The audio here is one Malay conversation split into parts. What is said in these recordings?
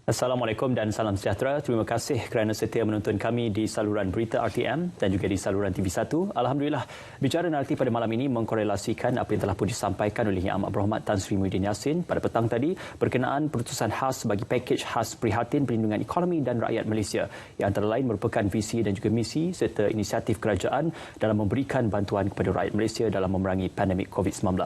Assalamualaikum dan salam sejahtera. Terima kasih kerana setia menonton kami di saluran berita RTM dan juga di saluran TV1. Alhamdulillah, bicara naratif pada malam ini mengkorelasikan apa yang telah pun disampaikan oleh Yang Amat Berhormat Tan Sri Muhyiddin Yassin pada petang tadi berkenaan perutusan khas bagi pakej khas prihatin perlindungan ekonomi dan rakyat Malaysia yang antara lain merupakan visi dan juga misi serta inisiatif kerajaan dalam memberikan bantuan kepada rakyat Malaysia dalam memerangi pandemik COVID-19.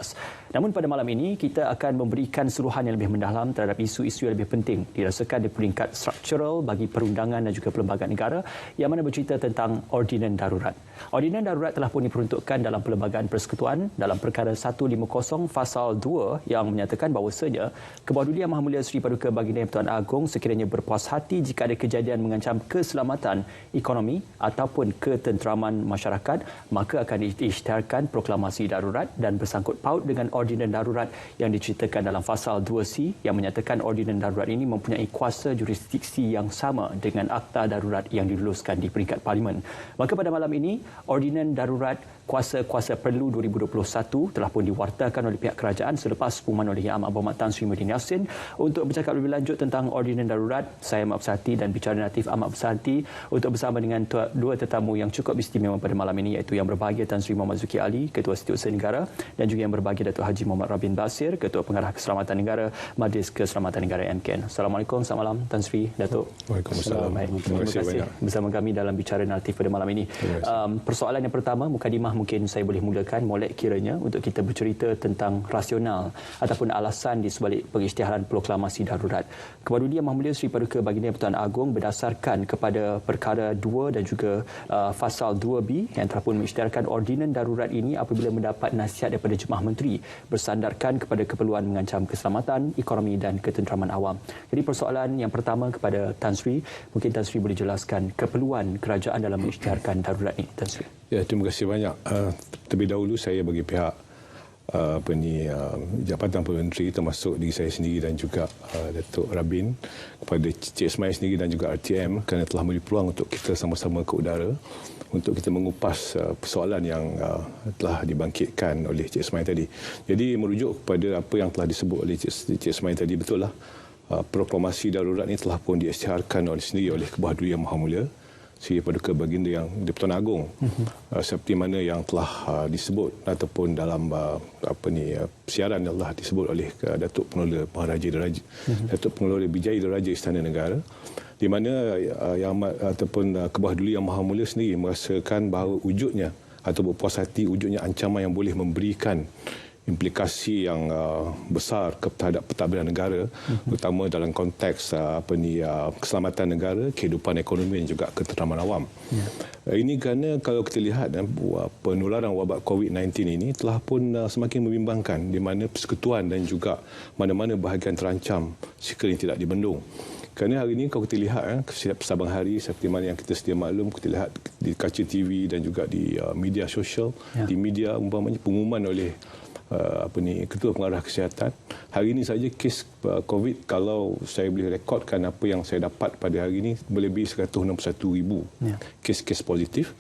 Namun pada malam ini kita akan memberikan suruhan yang lebih mendalam terhadap isu-isu yang lebih penting dirasakan di peringkat struktural bagi perundangan dan juga perlembagaan negara yang mana bercerita tentang ordinan darurat. Ordinan darurat telah pun diperuntukkan dalam Perlembagaan Persekutuan dalam Perkara 150 Fasal 2 yang menyatakan bahawasanya Kebawah Maha Mulia Seri Paduka Baginda Yang Pertuan Agong sekiranya berpuas hati jika ada kejadian mengancam keselamatan ekonomi ataupun ketenteraman masyarakat, maka akan diisytiharkan proklamasi darurat dan bersangkut paut dengan ordinan darurat yang diceritakan dalam Fasal 2C yang menyatakan ordinan darurat ini mempunyai kuasa jurisdiksi yang sama dengan Akta Darurat yang diluluskan di peringkat Parlimen. Maka pada malam ini, Ordinan Darurat Kuasa-Kuasa Perlu 2021 telah pun diwartakan oleh pihak kerajaan selepas pengumuman oleh Yang Amat Berhormat Tan Sri Muhyiddin Yassin. Untuk bercakap lebih lanjut tentang Ordinan Darurat, saya amat berhati dan bicara naratif amat berhati untuk bersama dengan dua tetamu yang cukup istimewa pada malam ini, iaitu Yang Berbahagia Tan Sri Muhammad Zuki Ali, Ketua Setiausaha Negara, dan juga Yang Berbahagia Datuk Haji Muhammad Rabin Basir, Ketua Pengarah Keselamatan Negara, Majlis Keselamatan Negara MKN. Assalamualaikum, selamat malam Tan Sri, Datuk. Waalaikumsalam. Terima kasih bersama kami dalam bicara naratif pada malam ini. Persoalan yang pertama, mukadimah mungkin saya boleh mulakan molek kiranya untuk kita bercerita tentang rasional ataupun alasan di sebalik pengisytiharan proklamasi darurat. Kebawah Maha Mulia Seri Paduka Baginda Yang Pertuan Agong berdasarkan kepada Perkara 2 dan juga Fasal 2B yang telah pun mengisytiharkan ordinan darurat ini apabila mendapat nasihat daripada Jemaah Menteri bersandarkan kepada keperluan mengancam keselamatan, ekonomi dan ketenteraman awam. Jadi persoalan yang pertama kepada Tan Sri, mungkin Tan Sri boleh jelaskan keperluan kerajaan dalam mengisytiharkan darurat ini, Tan Sri. Ya, terima kasih banyak. Terlebih dahulu saya bagi pihak Jabatan Perdana Menteri termasuk diri saya sendiri dan juga Datuk Rabin, kepada Cik Ismail sendiri dan juga RTM kerana telah memberi peluang untuk kita sama-sama ke udara untuk kita mengupas persoalan yang telah dibangkitkan oleh Cik Ismail tadi. Jadi merujuk kepada apa yang telah disebut oleh Cik Ismail tadi, betul lah proklamasi darurat ini telah pun diisytiharkan oleh Kebawah Yang Maha Mulia Seri Paduka Baginda Yang di-Pertuan Agong, seperti mana yang telah disebut ataupun dalam siaran yang telah disebut oleh Datuk Pengelola Maharaja Diraja, Datuk Pengelola Bijaya Diraja Istana Negara, di mana Kebawah Yang Maha Mulia sendiri merasakan bahawa wujudnya atau berpuas hati wujudnya ancaman yang boleh memberikan implikasi yang besar terhadap pentadbiran negara, terutama dalam konteks keselamatan negara, kehidupan ekonomi dan juga ketenteraman awam. Ini kerana kalau kita lihat penularan wabak COVID-19 ini telah pun semakin membimbangkan, di mana persekutuan dan juga mana-mana bahagian terancam sekiranya tidak dibendung. Kerana hari ini kalau kita lihat setiap sabang hari seperti mana yang kita sedia maklum, kita lihat di kaca TV dan juga di media sosial, di media umpamanya pengumuman oleh Ketua Pengarah Kesihatan. Hari ini saja kes COVID, kalau saya boleh rekodkan apa yang saya dapat pada hari ini, melebihi 161,000 kes-kes positif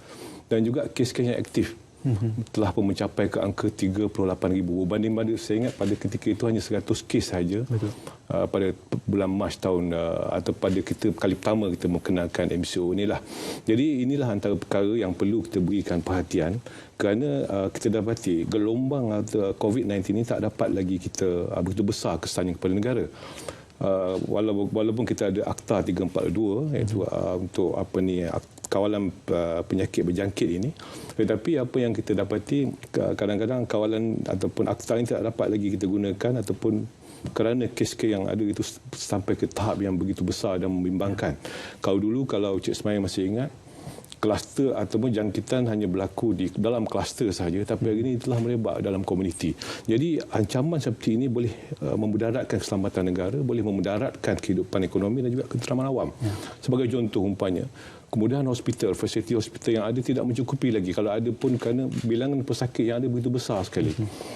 dan juga kes-kes yang aktif telah pun mencapai ke angka 38,000. Berbanding pada, saya ingat pada ketika itu hanya 100 kes saja pada bulan Mac tahun atau pada kita kali pertama kita mengenalkan MCO inilah. Jadi inilah antara perkara yang perlu kita berikan perhatian kerana kita dapati gelombang COVID-19 ini tak dapat lagi kita begitu besar kesannya kepada negara. Walaupun kita ada Akta 342 iaitu untuk kawalan penyakit berjangkit ini, tetapi apa yang kita dapati kadang-kadang kawalan ataupun akta ini tidak dapat lagi kita gunakan ataupun kerana kes-kes yang ada itu sampai ke tahap yang begitu besar dan membimbangkan. Kalau Cik Ismail masih ingat, kluster ataupun jangkitan hanya berlaku di dalam kluster sahaja, tapi hari ini telah merebak dalam komuniti. Jadi ancaman seperti ini boleh memudaratkan keselamatan negara, boleh memudaratkan kehidupan ekonomi dan juga ketenteraman awam. Sebagai contoh umpamanya, kemudahan hospital, fasiliti hospital yang ada tidak mencukupi lagi. Kalau ada pun kerana bilangan pesakit yang ada begitu besar sekali.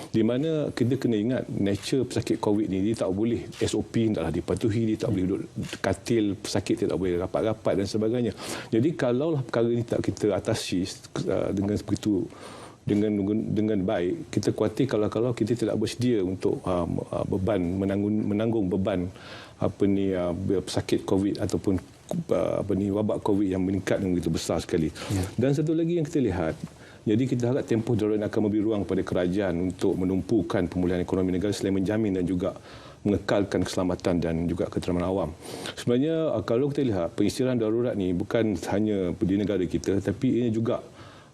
Di mana kita kena ingat nature pesakit COVID ini, dia tak boleh SOP tidaklah dipatuhi, dia tak boleh duduk katil, pesakit tidak boleh rapat-rapat dan sebagainya. Jadi kalaulah perkara ini tak kita atasi dengan begitu dengan baik, kita khawatir kalau kita tidak bersedia untuk menanggung beban pesakit COVID ataupun wabak COVID yang meningkat yang begitu besar sekali. Dan satu lagi yang kita lihat, jadi kita harap tempoh darurat akan memberi ruang pada kerajaan untuk menumpukan pemulihan ekonomi negara selain menjamin dan juga mengekalkan keselamatan dan juga keteraman awam. Sebenarnya kalau kita lihat pengisytiharan darurat ni bukan hanya di negara kita, tapi ini juga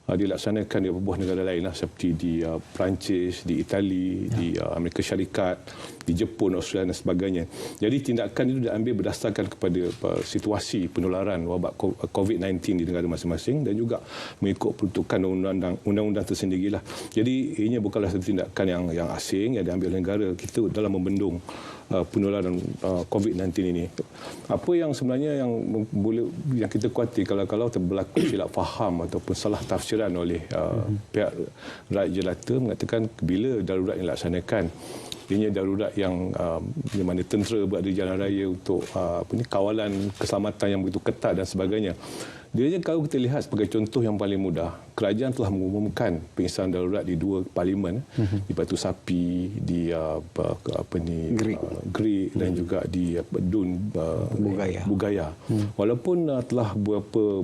dilaksanakan di beberapa negara lain seperti di Perancis, di Itali, di Amerika Syarikat, di Jepun, Australia dan sebagainya. Jadi tindakan itu diambil berdasarkan kepada situasi penularan wabak COVID-19 di negara masing-masing dan juga mengikut peruntukan undang-undang tersendirilah. Jadi ini bukanlah satu tindakan yang asing yang diambil oleh negara kita dalam membendung penularan COVID-19 ini. Apa yang sebenarnya yang kita khawatir kalau berlaku silap faham ataupun salah tafsiran oleh pihak rakyat jelata mengatakan bila darurat yang dilaksanakan, ini darurat yang di mana tentera berada di jalan raya untuk kawalan keselamatan yang begitu ketat dan sebagainya. Dia kalau kita lihat sebagai contoh yang paling mudah, kerajaan telah mengumumkan pengisytiharan darurat di 2 parlimen, di Batu Sapi, di Greek dan juga di Dun Bugaya. Walaupun telah beberapa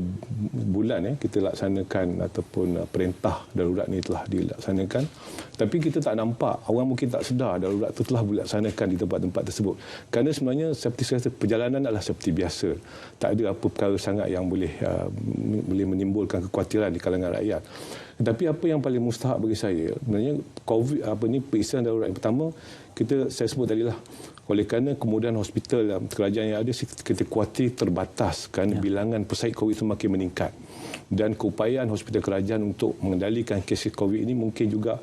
bulan kita laksanakan ataupun perintah darurat ni telah dilaksanakan, tapi kita tak nampak, orang mungkin tak sedar darurat itu telah dilaksanakan di tempat-tempat tersebut. Kerana sebenarnya seperti saya kata, perjalanan adalah seperti biasa. Tak ada apa perkara sangat yang boleh menimbulkan kekhawatiran di kalangan rakyat. Tetapi apa yang paling mustahak bagi saya, sebenarnya pengisytiharan darurat yang pertama, saya sebut tadilah, oleh kerana kemudahan hospital kerajaan yang ada, kita khawatir terbatas kerana bilangan pesakit COVID itu makin meningkat. Dan keupayaan hospital kerajaan untuk mengendalikan kes COVID ini mungkin juga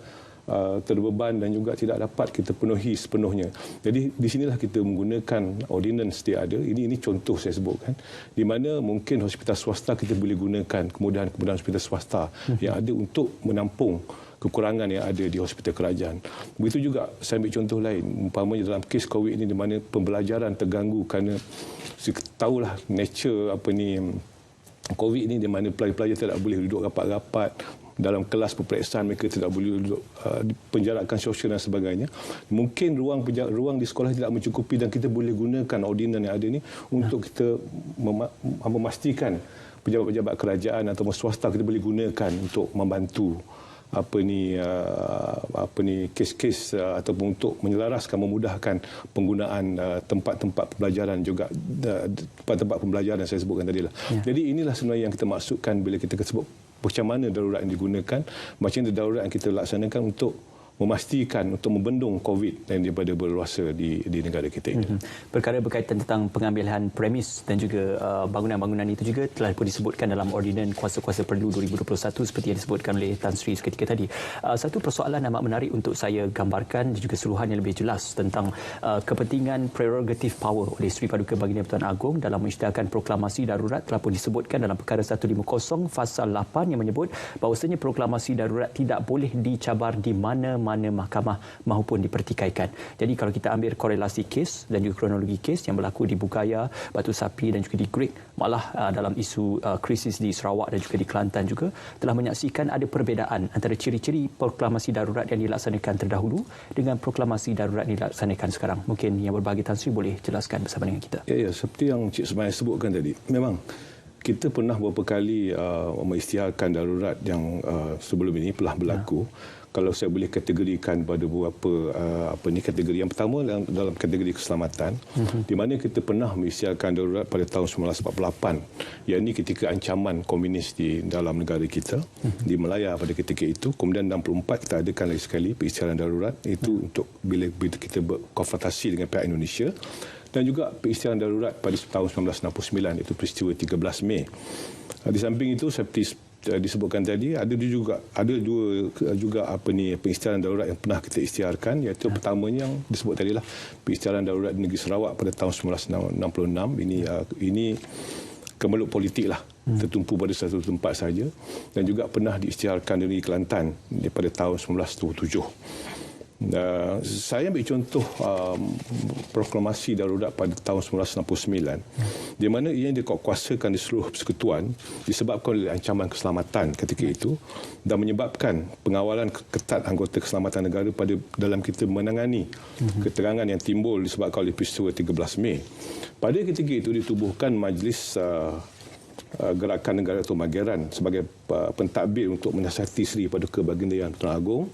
terbeban dan juga tidak dapat kita penuhi sepenuhnya. Jadi di sinilah kita menggunakan ordinance dia ada. Ini contoh saya sebutkan, di mana mungkin hospital swasta kita boleh gunakan kemudahan-kemudahan hospital swasta yang ada untuk menampung kekurangan yang ada di hospital kerajaan. Begitu juga saya ambil contoh lain, umpamanya dalam kes COVID ini di mana pembelajaran terganggu kerana tahulah nature COVID ini di mana pelajar-pelajar tidak boleh duduk rapat-rapat dalam kelas peperiksaan, mereka tidak boleh duduk penjarakan sosial dan sebagainya. Mungkin ruang di sekolah tidak mencukupi dan kita boleh gunakan ordinan yang ada ini untuk kita memastikan pejabat-pejabat kerajaan atau swasta kita boleh gunakan untuk membantu kes-kes ataupun untuk menyelaraskan, memudahkan penggunaan tempat-tempat pembelajaran juga tempat-tempat pembelajaran saya sebutkan tadi lah. Jadi inilah sebenarnya yang kita maksudkan bila kita sebut macam mana darurat yang digunakan, macam mana darurat yang kita laksanakan untuk memastikan untuk membendung COVID yang daripada berluasa di negara kita ini. Perkara berkaitan tentang pengambilan premis dan juga bangunan-bangunan itu juga telah pun disebutkan dalam Ordinan Kuasa-Kuasa Perlu 2021 seperti yang disebutkan oleh Tan Sri seketika tadi. Satu persoalan amat menarik untuk saya gambarkan dan juga seluruhan yang lebih jelas tentang kepentingan prerogatif power oleh Sri Paduka Baginda Pertuan Agong dalam mengisytiharkan proklamasi darurat telah pun disebutkan dalam perkara 150 Fasal 8 yang menyebut bahawasanya proklamasi darurat tidak boleh dicabar di mana mahkamah maupun dipertikaikan. Jadi kalau kita ambil korelasi kes dan juga kronologi kes yang berlaku di Bugaya, Batu Sapi dan juga di Greek, malah dalam isu krisis di Sarawak dan juga di Kelantan juga telah menyaksikan ada perbezaan antara ciri-ciri proklamasi darurat yang dilaksanakan terdahulu dengan proklamasi darurat yang dilaksanakan sekarang. Mungkin yang berbahagia Tan Sri boleh jelaskan bersama dengan kita. Ya, seperti yang Cik Smail sebutkan tadi, memang kita pernah beberapa kali mengisytiharkan darurat yang sebelum ini telah berlaku. Kalau saya boleh kategorikan pada beberapa kategori. Yang pertama dalam kategori keselamatan, di mana kita pernah mengisytiharkan darurat pada tahun 1948, yakni ketika ancaman komunis di dalam negara kita di Melaya pada ketika itu. Kemudian 64 kita adakan lagi sekali pengisytiharan darurat, itu untuk bila kita berkonfrontasi dengan pihak Indonesia. Dan juga pengisytiharan darurat pada tahun 1969, itu peristiwa 13 Mei. Di samping itu seperti disebutkan tadi, ada juga pengisytiharan darurat yang pernah kita isytiharkan, iaitu pertamanya yang disebut tadilah pengisytiharan darurat di negeri Sarawak pada tahun 1966. Ini kemeluk politik lah, tertumpu pada satu tempat saja, dan juga pernah diisytiharkan di negeri Kelantan pada tahun 1927. Saya ambil contoh proklamasi darurat pada tahun 1969 di mana ia dikuatkuasakan di seluruh persekutuan disebabkan oleh ancaman keselamatan ketika itu dan menyebabkan pengawalan ketat anggota keselamatan negara pada dalam kita menangani keterangan yang timbul disebabkan oleh peristiwa 13 Mei. Pada ketika itu ditubuhkan Majlis Gerakan Negara atau Mageran sebagai pentadbir untuk menasihatisi Seri Paduka Baginda Yang Tuan Agong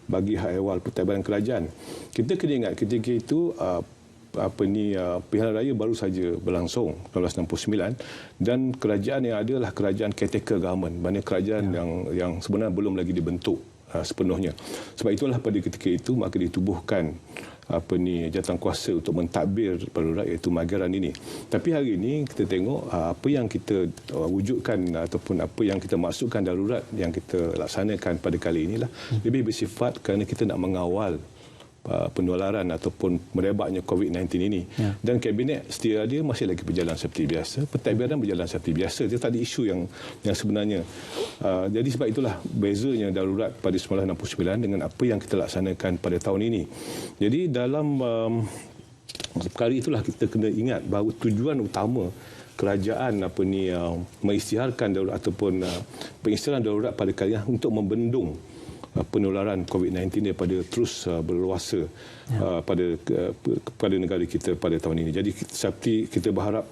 bagi hak ehwal pentadbiran kerajaan. Kita kena ingat ketika itu pilihan raya baru saja berlangsung 1969 dan kerajaan yang ada adalah kerajaan caretaker government, maknanya kerajaan yang sebenarnya belum lagi dibentuk sepenuhnya. Sebab itulah pada ketika itu maka ditubuhkan jawatankuasa untuk mentadbir darurat iaitu Mageran ini. Tapi hari ini kita tengok apa yang kita wujudkan ataupun apa yang kita maksudkan darurat yang kita laksanakan pada kali inilah lebih bersifat kerana kita nak mengawal penularan ataupun merebaknya COVID-19 ini. Dan kabinet setia dia masih lagi berjalan seperti biasa, pentadbiran berjalan seperti biasa. Dia tak ada isu yang sebenarnya. Jadi sebab itulah bezanya darurat pada 1969 dengan apa yang kita laksanakan pada tahun ini. Jadi dalam perkara itulah kita kena ingat bahawa tujuan utama kerajaan mengisytiharkan darurat ataupun pengisytiharan darurat pada kali ini untuk membendung penularan COVID-19 daripada terus berluasa pada negara kita pada tahun ini. Jadi seperti kita berharap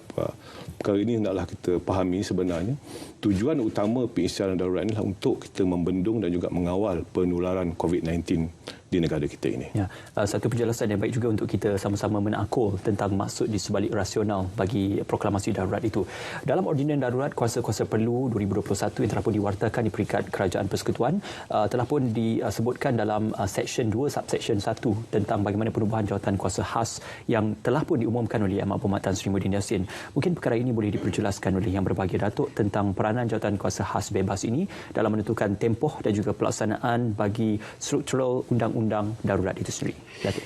perkara ini hendaklah kita fahami sebenarnya tujuan utama pengisytiharan darurat ini adalah untuk kita membendung dan juga mengawal penularan COVID-19 di negara kita ini. Ya, satu penjelasan yang baik juga untuk kita sama-sama menakul tentang maksud di sebalik rasional bagi proklamasi darurat itu. Dalam Ordinan Darurat Kuasa-Kuasa Perlu 2021 yang telah pun diwartakan di peringkat Kerajaan Persekutuan, telah pun disebutkan dalam Seksyen 2 Subseksyen 1 tentang bagaimana perubahan jawatan kuasa khas yang telah pun diumumkan oleh Yang Berhormat Tan Sri Muhyiddin Yassin. Mungkin perkara ini boleh diperjelaskan oleh Yang Berbahagia Datuk tentang peranan jawatan kuasa khas bebas ini dalam menentukan tempoh dan juga pelaksanaan bagi struktural undang-undang darurat itu sendiri. Datuk.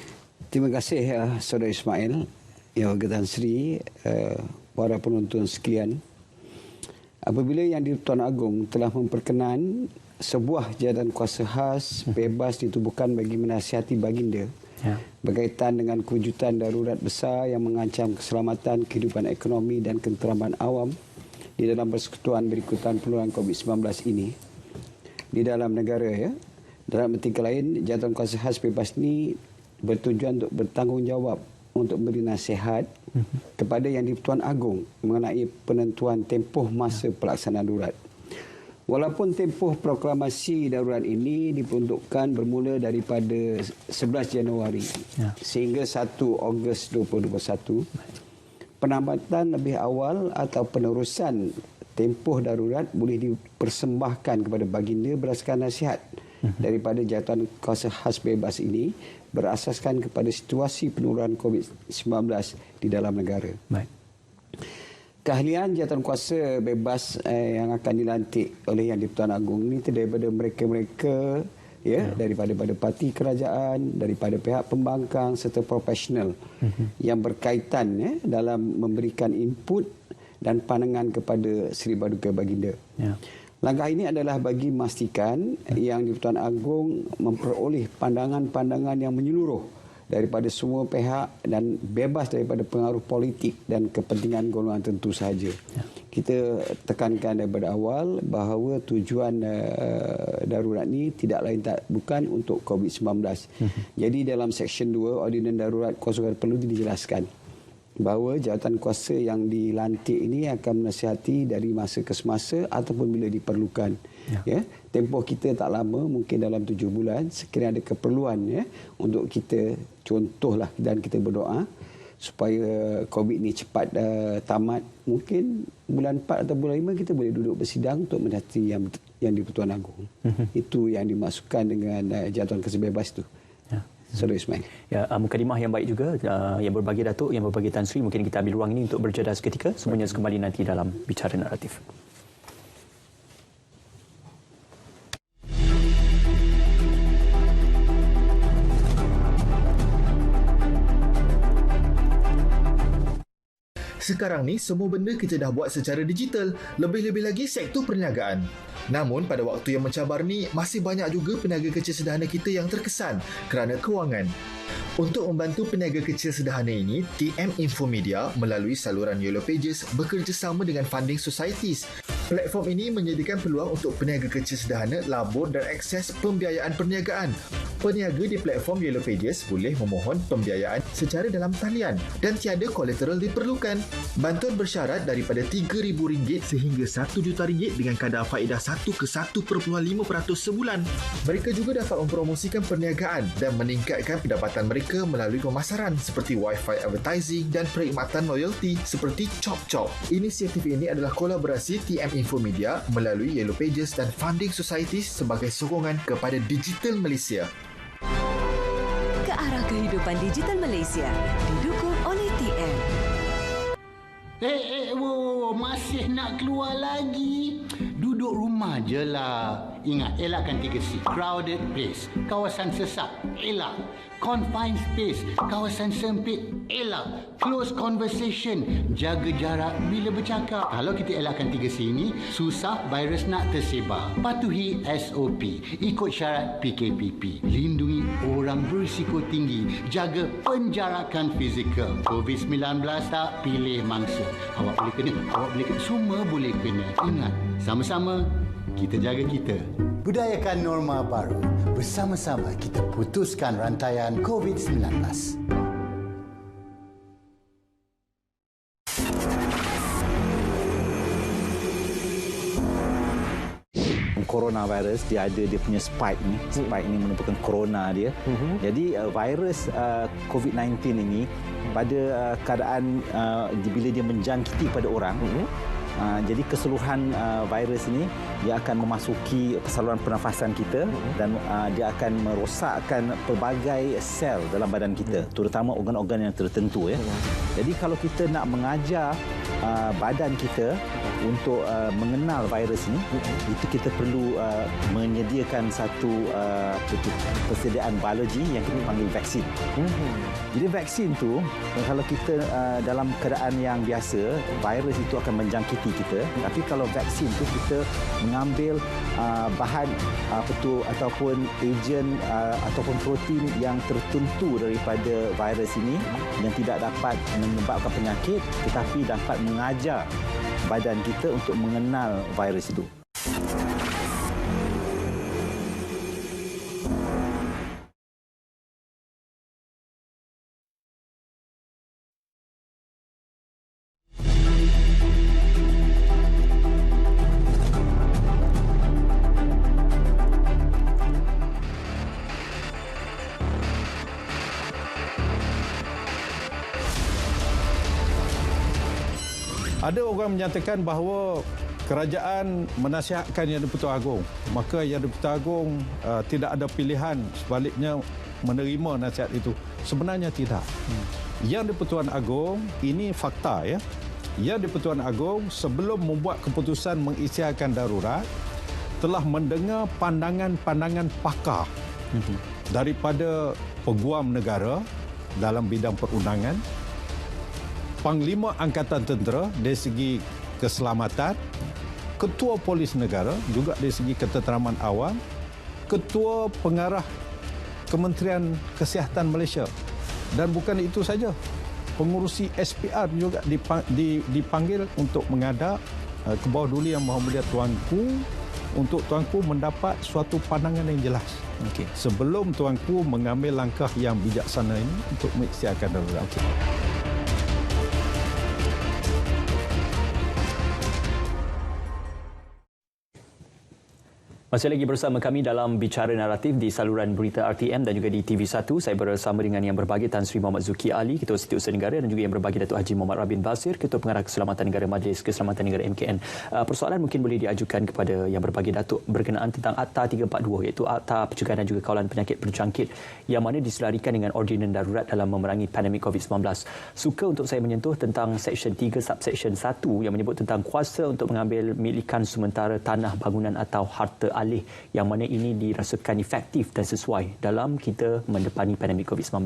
Terima kasih Saudara Ismail, Yang Berbahagia Tan Sri, para penonton sekalian. Apabila Yang di-Tuan Agong telah memperkenan sebuah jawatan kuasa khas bebas ditubuhkan bagi menasihati baginda berkaitan dengan kewujudan darurat besar yang mengancam keselamatan, kehidupan ekonomi dan ketenteraman awam di dalam persekutuan berikutan penularan COVID-19 ini di dalam negara, dalam tingkah lain, jawatan kuasa khas bebas ini bertujuan untuk bertanggungjawab untuk memberi nasihat kepada Yang di-Tuan Agong mengenai penentuan tempoh masa pelaksanaan darurat. Walaupun tempoh proklamasi darurat ini diperuntukkan bermula daripada 11 Januari sehingga 1 Ogos 2021, penambatan lebih awal atau penerusan tempoh darurat boleh dipersembahkan kepada baginda berdasarkan nasihat daripada jawatan kuasa khas bebas ini berasaskan kepada situasi penularan COVID-19 di dalam negara. Baik. Keahlian jawatan kuasa bebas yang akan dilantik oleh Yang di-Tuan Agong ini daripada mereka-mereka daripada parti kerajaan, daripada pihak pembangkang serta profesional yang berkaitan dalam memberikan input dan pandangan kepada Seri Paduka Baginda. Langkah ini adalah bagi memastikan Yang di-Tuan Agong memperoleh pandangan-pandangan yang menyeluruh daripada semua pihak dan bebas daripada pengaruh politik dan kepentingan golongan tentu sahaja. Kita tekankan daripada awal bahawa tujuan darurat ini tidak lain tak bukan untuk COVID-19. Jadi dalam Seksyen 2 Ordinan Darurat Kuasa-Kuasa Perlu dijelaskan bahawa jawatan kuasa yang dilantik ini akan menasihati dari masa ke semasa ataupun bila diperlukan. Tempoh kita tak lama, mungkin dalam 7 bulan. Sekiranya ada keperluan untuk kita contohlah dan kita berdoa supaya COVID ni cepat tamat. Mungkin bulan 4 atau bulan 5 kita boleh duduk bersidang untuk menasihati yang di-Tuan Agong. Itu yang dimaksudkan dengan jawatan kuasa bebas itu. Saudara Ismail. Ya, mukadimah yang baik juga. Yang Berbahagia Datuk, Yang Berbahagia Tan Sri, mungkin kita ambil ruang ini untuk berjeda seketika. Semuanya kembali nanti dalam Bicara Naratif. Sekarang ni semua benda kita dah buat secara digital, lebih-lebih lagi sektor perniagaan. Namun pada waktu yang mencabar ni, masih banyak juga peniaga kecil sederhana kita yang terkesan kerana kewangan. Untuk membantu peniaga kecil sederhana ini, TM Infomedia melalui saluran Yellow Pages bekerjasama dengan Funding Societies. Platform ini menyediakan peluang untuk peniaga kecil sederhana labur dan akses pembiayaan perniagaan. Peniaga di platform Yellow Pages boleh memohon pembiayaan secara dalam talian dan tiada kolateral diperlukan. Bantuan bersyarat daripada RM3,000 sehingga RM1,000,000 dengan kadar faedah 1 ke 1.5% sebulan. Mereka juga dapat mempromosikan perniagaan dan meningkatkan pendapatan mereka melalui pemasaran seperti Wi-Fi advertising dan perkhidmatan loyalty seperti Chop Chop. Inisiatif ini adalah kolaborasi TM Infomedia melalui Yellow Pages dan Funding Societies sebagai sokongan kepada digital Malaysia. Ke arah kehidupan digital Malaysia didukung oleh TM. Masih nak keluar lagi? Duduk rumah je lah. Ingat, elakkan 3C. Crowded place, kawasan sesak, elak. Confined space, kawasan sempit, elak. Close conversation, jaga jarak bila bercakap. Kalau kita elakkan 3C ini, susah virus nak tersebar. Patuhi SOP, ikut syarat PKPP. Lindungi orang berisiko tinggi, jaga penjarakan fizikal. COVID-19 tak pilih mangsa. Awak boleh kena, awak boleh kena, semua boleh kena. Ingat, sama-sama kita jaga kita. Budayakan norma baru. Bersama-sama kita putuskan rantaian COVID-19. Coronavirus dia ada dia punya spike ni. Spike ni merupakan corona dia. Jadi virus COVID-19 ini pada keadaan bila dia menjangkiti pada orang, jadi keseluruhan virus ini dia akan memasuki saluran pernafasan kita dan dia akan merosakkan pelbagai sel dalam badan kita, terutama organ-organ yang tertentu ya. Jadi kalau kita nak mengajar badan kita untuk mengenal virus ini, itu kita perlu menyediakan satu persediaan biologi yang kita panggil vaksin. Jadi vaksin tu kalau kita dalam keadaan yang biasa, virus itu akan menjangkiti kita. Tapi kalau vaksin tu kita mengambil bahan ataupun ejen ataupun protein yang tertentu daripada virus ini yang tidak dapat menyebabkan penyakit tetapi dapat mengajar badan kita untuk mengenal virus itu. Ada orang menyatakan bahawa kerajaan menasihatkan Yang di-Pertuan Agong, maka Yang di-Pertuan Agong tidak ada pilihan sebaliknya menerima nasihat itu. Sebenarnya tidak. Yang di-Pertuan Agong ini fakta ya. Yang di-Pertuan Agong sebelum membuat keputusan mengisytiharkan darurat telah mendengar pandangan-pandangan pakar daripada peguam negara dalam bidang perundangan, Panglima Angkatan Tentera dari segi keselamatan, Ketua Polis Negara juga dari segi ketenteraman awam, Ketua Pengarah Kementerian Kesihatan Malaysia. Dan bukan itu saja, pengurusi SPR juga dipanggil untuk menghadap ke bawah duli Yang Maha Mulia Tuanku untuk Tuanku mendapat suatu pandangan yang jelas. Sebelum Tuanku mengambil langkah yang bijaksana ini untuk mengisytiharkan darurat. Masih lagi bersama kami dalam Bicara Naratif di saluran berita RTM dan juga di TV1. Saya bersama dengan yang berbagi Tan Sri Muhammad Zuki Ali, Ketua Setiausaha Negara, dan juga yang berbagi Datuk Haji Muhammad Rabin Basir, Ketua Pengarah Keselamatan Negara Majlis Keselamatan Negara MKN. Persoalan mungkin boleh diajukan kepada yang berbagi Datuk berkenaan tentang Akta 342 iaitu Akta Pencegahan dan juga Kawalan Penyakit Berjangkit yang mana diselarikan dengan ordinan darurat dalam memerangi pandemik COVID-19. Suka untuk saya menyentuh tentang Seksyen 3 Subseksyen 1 yang menyebut tentang kuasa untuk mengambil milikan sementara tanah, bangunan atau harta alih yang mana ini dirasakan efektif dan sesuai dalam kita mendepani pandemik COVID-19.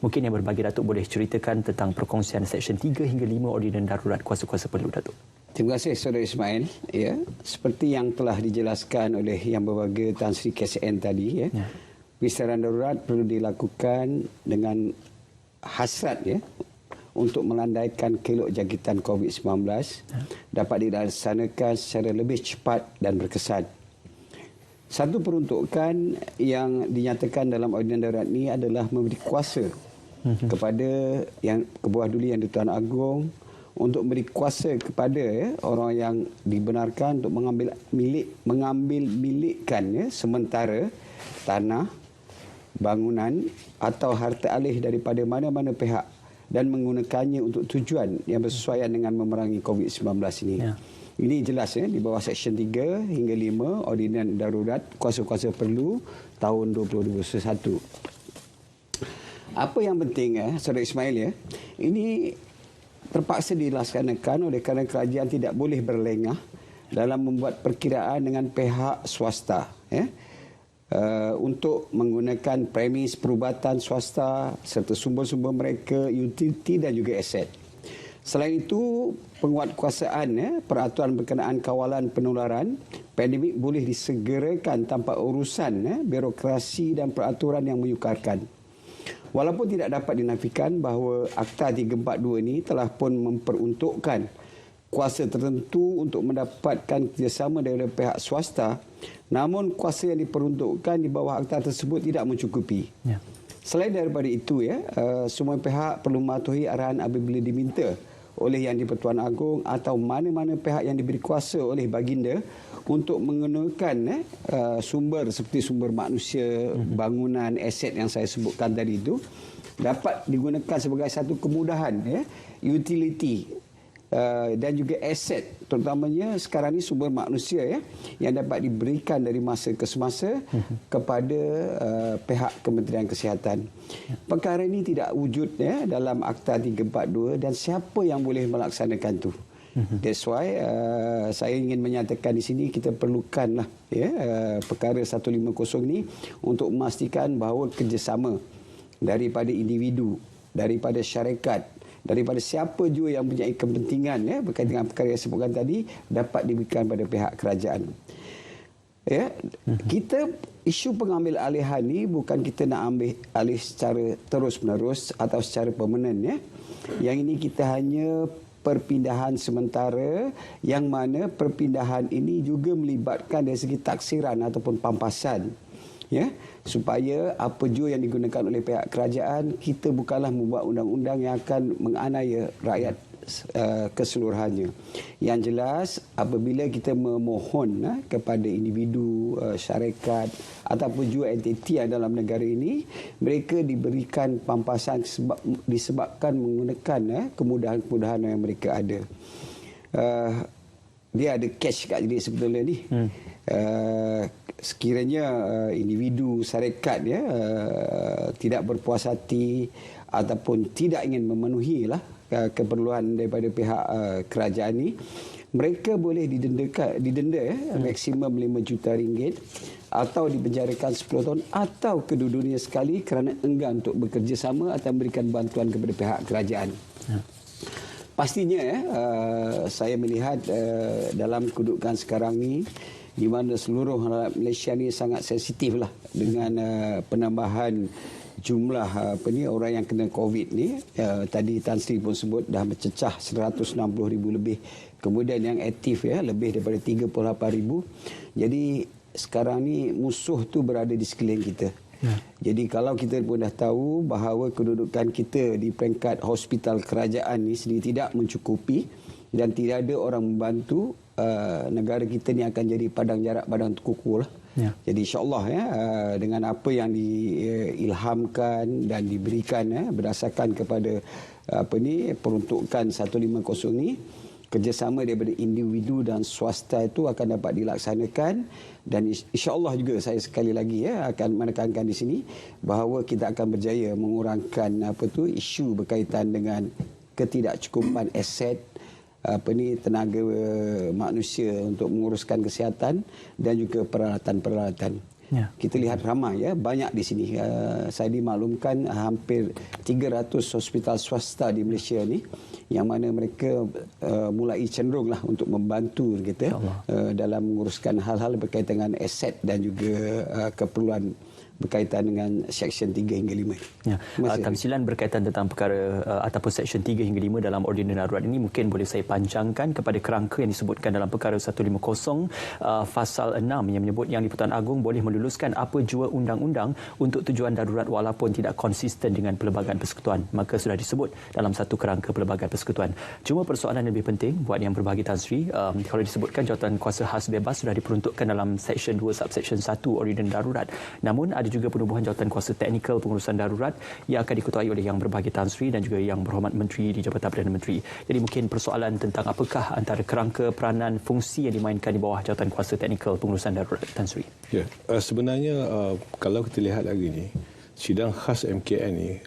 Mungkin yang berbagi Datuk boleh ceritakan tentang perkongsian Seksyen 3 hingga 5 ordinan darurat kuasa-kuasa perlu, Datuk. Terima kasih Saudara Ismail. Ya, seperti yang telah dijelaskan oleh Yang Berbahagia Tan Sri KSN tadi, pengesaran darurat perlu dilakukan dengan hasrat untuk melandaikan kelok jangkitan COVID-19 dapat dilaksanakan secara lebih cepat dan berkesan. Satu peruntukan yang dinyatakan dalam ordinan darurat ini adalah memberi kuasa kepada yang Kebuah Duli Yang di-Tuan Agong untuk beri kuasa kepada orang yang dibenarkan untuk mengambil milikkan sementara tanah, bangunan atau harta alih daripada mana-mana pihak dan menggunakannya untuk tujuan yang bersesuaian dengan memerangi COVID-19 ini. Ini jelas di bawah Seksyen 3 hingga 5 Ordinan Darurat Kuasa-Kuasa Perlu tahun 2021. Apa yang penting Saudara Ismail ini terpaksa dilaksanakan oleh kerana kerajaan tidak boleh berlengah dalam membuat perkiraan dengan pihak swasta untuk menggunakan premis perubatan swasta serta sumber-sumber mereka, utiliti dan juga aset. Selain itu, penguatkuasaan peraturan berkenaan kawalan penularan pandemik boleh disegerakan tanpa urusan birokrasi dan peraturan yang menyukarkan. Walaupun tidak dapat dinafikan bahawa Akta 342 ini telah pun memperuntukkan kuasa tertentu untuk mendapatkan kerjasama dari pihak swasta, namun kuasa yang diperuntukkan di bawah akta tersebut tidak mencukupi. Selain daripada itu, semua pihak perlu mematuhi arahan apabila diminta oleh Yang di-Pertuan Agong atau mana-mana pihak yang diberi kuasa oleh baginda untuk menggunakan sumber seperti sumber manusia, bangunan, aset yang saya sebutkan tadi itu dapat digunakan sebagai satu kemudahan, utility dan juga aset, terutamanya sekarang ini sumber manusia yang dapat diberikan dari masa ke semasa kepada pihak Kementerian Kesihatan. Perkara ini tidak wujud dalam Akta 342 dan siapa yang boleh melaksanakan itu? That's why saya ingin menyatakan di sini kita perlukanlah perkara 150 ini untuk memastikan bahawa kerjasama daripada individu, daripada syarikat, daripada siapa juga yang mempunyai kepentingan berkaitan dengan perkara yang sebutkan tadi dapat diberikan pada pihak kerajaan. Kita isu pengambil alihan ni bukan kita nak ambil alih secara terus-menerus atau secara permanen. Yang ini kita hanya perpindahan sementara yang mana perpindahan ini juga melibatkan dari segi taksiran ataupun pampasan. Supaya apa jua yang digunakan oleh pihak kerajaan, kita bukanlah membuat undang-undang yang akan menganiaya rakyat keseluruhannya. Yang jelas, apabila kita memohon kepada individu, syarikat ataupun juga entiti yang dalam negara ini, mereka diberikan pampasan disebabkan menggunakan kemudahan-kemudahan yang mereka ada. Dia ada catch kat diri sebetulnya ni. Sekiranya individu syarikat tidak berpuas hati ataupun tidak ingin memenuhi keperluan daripada pihak kerajaan ini, mereka boleh didenda maksimum RM5 juta atau dipenjarakan 10 tahun atau kedua-duanya sekali kerana enggan untuk bekerjasama atau memberikan bantuan kepada pihak kerajaan. Pastinya saya melihat dalam kedudukan sekarang ni di mana seluruh Malaysia ni sangat sensitif dengan penambahan jumlah orang yang kena COVID ni. Tadi Tan Sri pun sebut dah mencecah 160,000 lebih. Kemudian yang aktif lebih daripada 38,000. Jadi sekarang ni musuh tu berada di sekeliling kita. Jadi kalau kita pun dah tahu bahawa kedudukan kita di peringkat hospital kerajaan ni sendiri tidak mencukupi dan tidak ada orang membantu, negara kita ni akan jadi padang jarak, padang kuku . Jadi insyaAllah dengan apa yang diilhamkan dan diberikan berdasarkan kepada peruntukan 150 ni, kerjasama daripada individu dan swasta itu akan dapat dilaksanakan dan insyaAllah juga saya sekali lagi akan menekankan di sini bahawa kita akan berjaya mengurangkan isu berkaitan dengan ketidakcukupan aset tenaga manusia untuk menguruskan kesihatan dan juga peralatan-peralatan. Ya. Kita lihat ramai ya, banyak di sini. Saya dimaklumkan hampir 300 hospital swasta di Malaysia ni yang mana mereka mulai cenderunglah untuk membantu kita dalam menguruskan hal-hal berkaitan dengan aset dan juga keperluan berkaitan dengan Seksyen 3 hingga 5. Ya. Tamsilan berkaitan tentang perkara ataupun Seksyen 3 hingga 5 dalam Ordinan Darurat ini mungkin boleh saya panjangkan kepada kerangka yang disebutkan dalam perkara 150 Fasal 6 yang menyebut Yang di-Pertuan Agong boleh meluluskan apa jua undang-undang untuk tujuan darurat walaupun tidak konsisten dengan Perlembagaan Persekutuan. Maka sudah disebut dalam satu kerangka Perlembagaan Persekutuan. Cuma persoalan yang lebih penting buat yang berbahagi Tan Sri, kalau disebutkan jawatan kuasa khas bebas sudah diperuntukkan dalam Seksyen 2 Subseksyen 1 Ordinan Darurat. Namun ada juga penubuhan jawatan kuasa teknikal pengurusan darurat yang akan diketuai oleh Yang Berbahagi Tan Sri dan juga Yang Berhormat Menteri di Jabatan Perdana Menteri. Jadi mungkin persoalan tentang apakah antara kerangka peranan fungsi yang dimainkan di bawah jawatan kuasa teknikal pengurusan darurat, Tan Sri. Ya, sebenarnya kalau kita lihat lagi ni, sidang khas MKN ni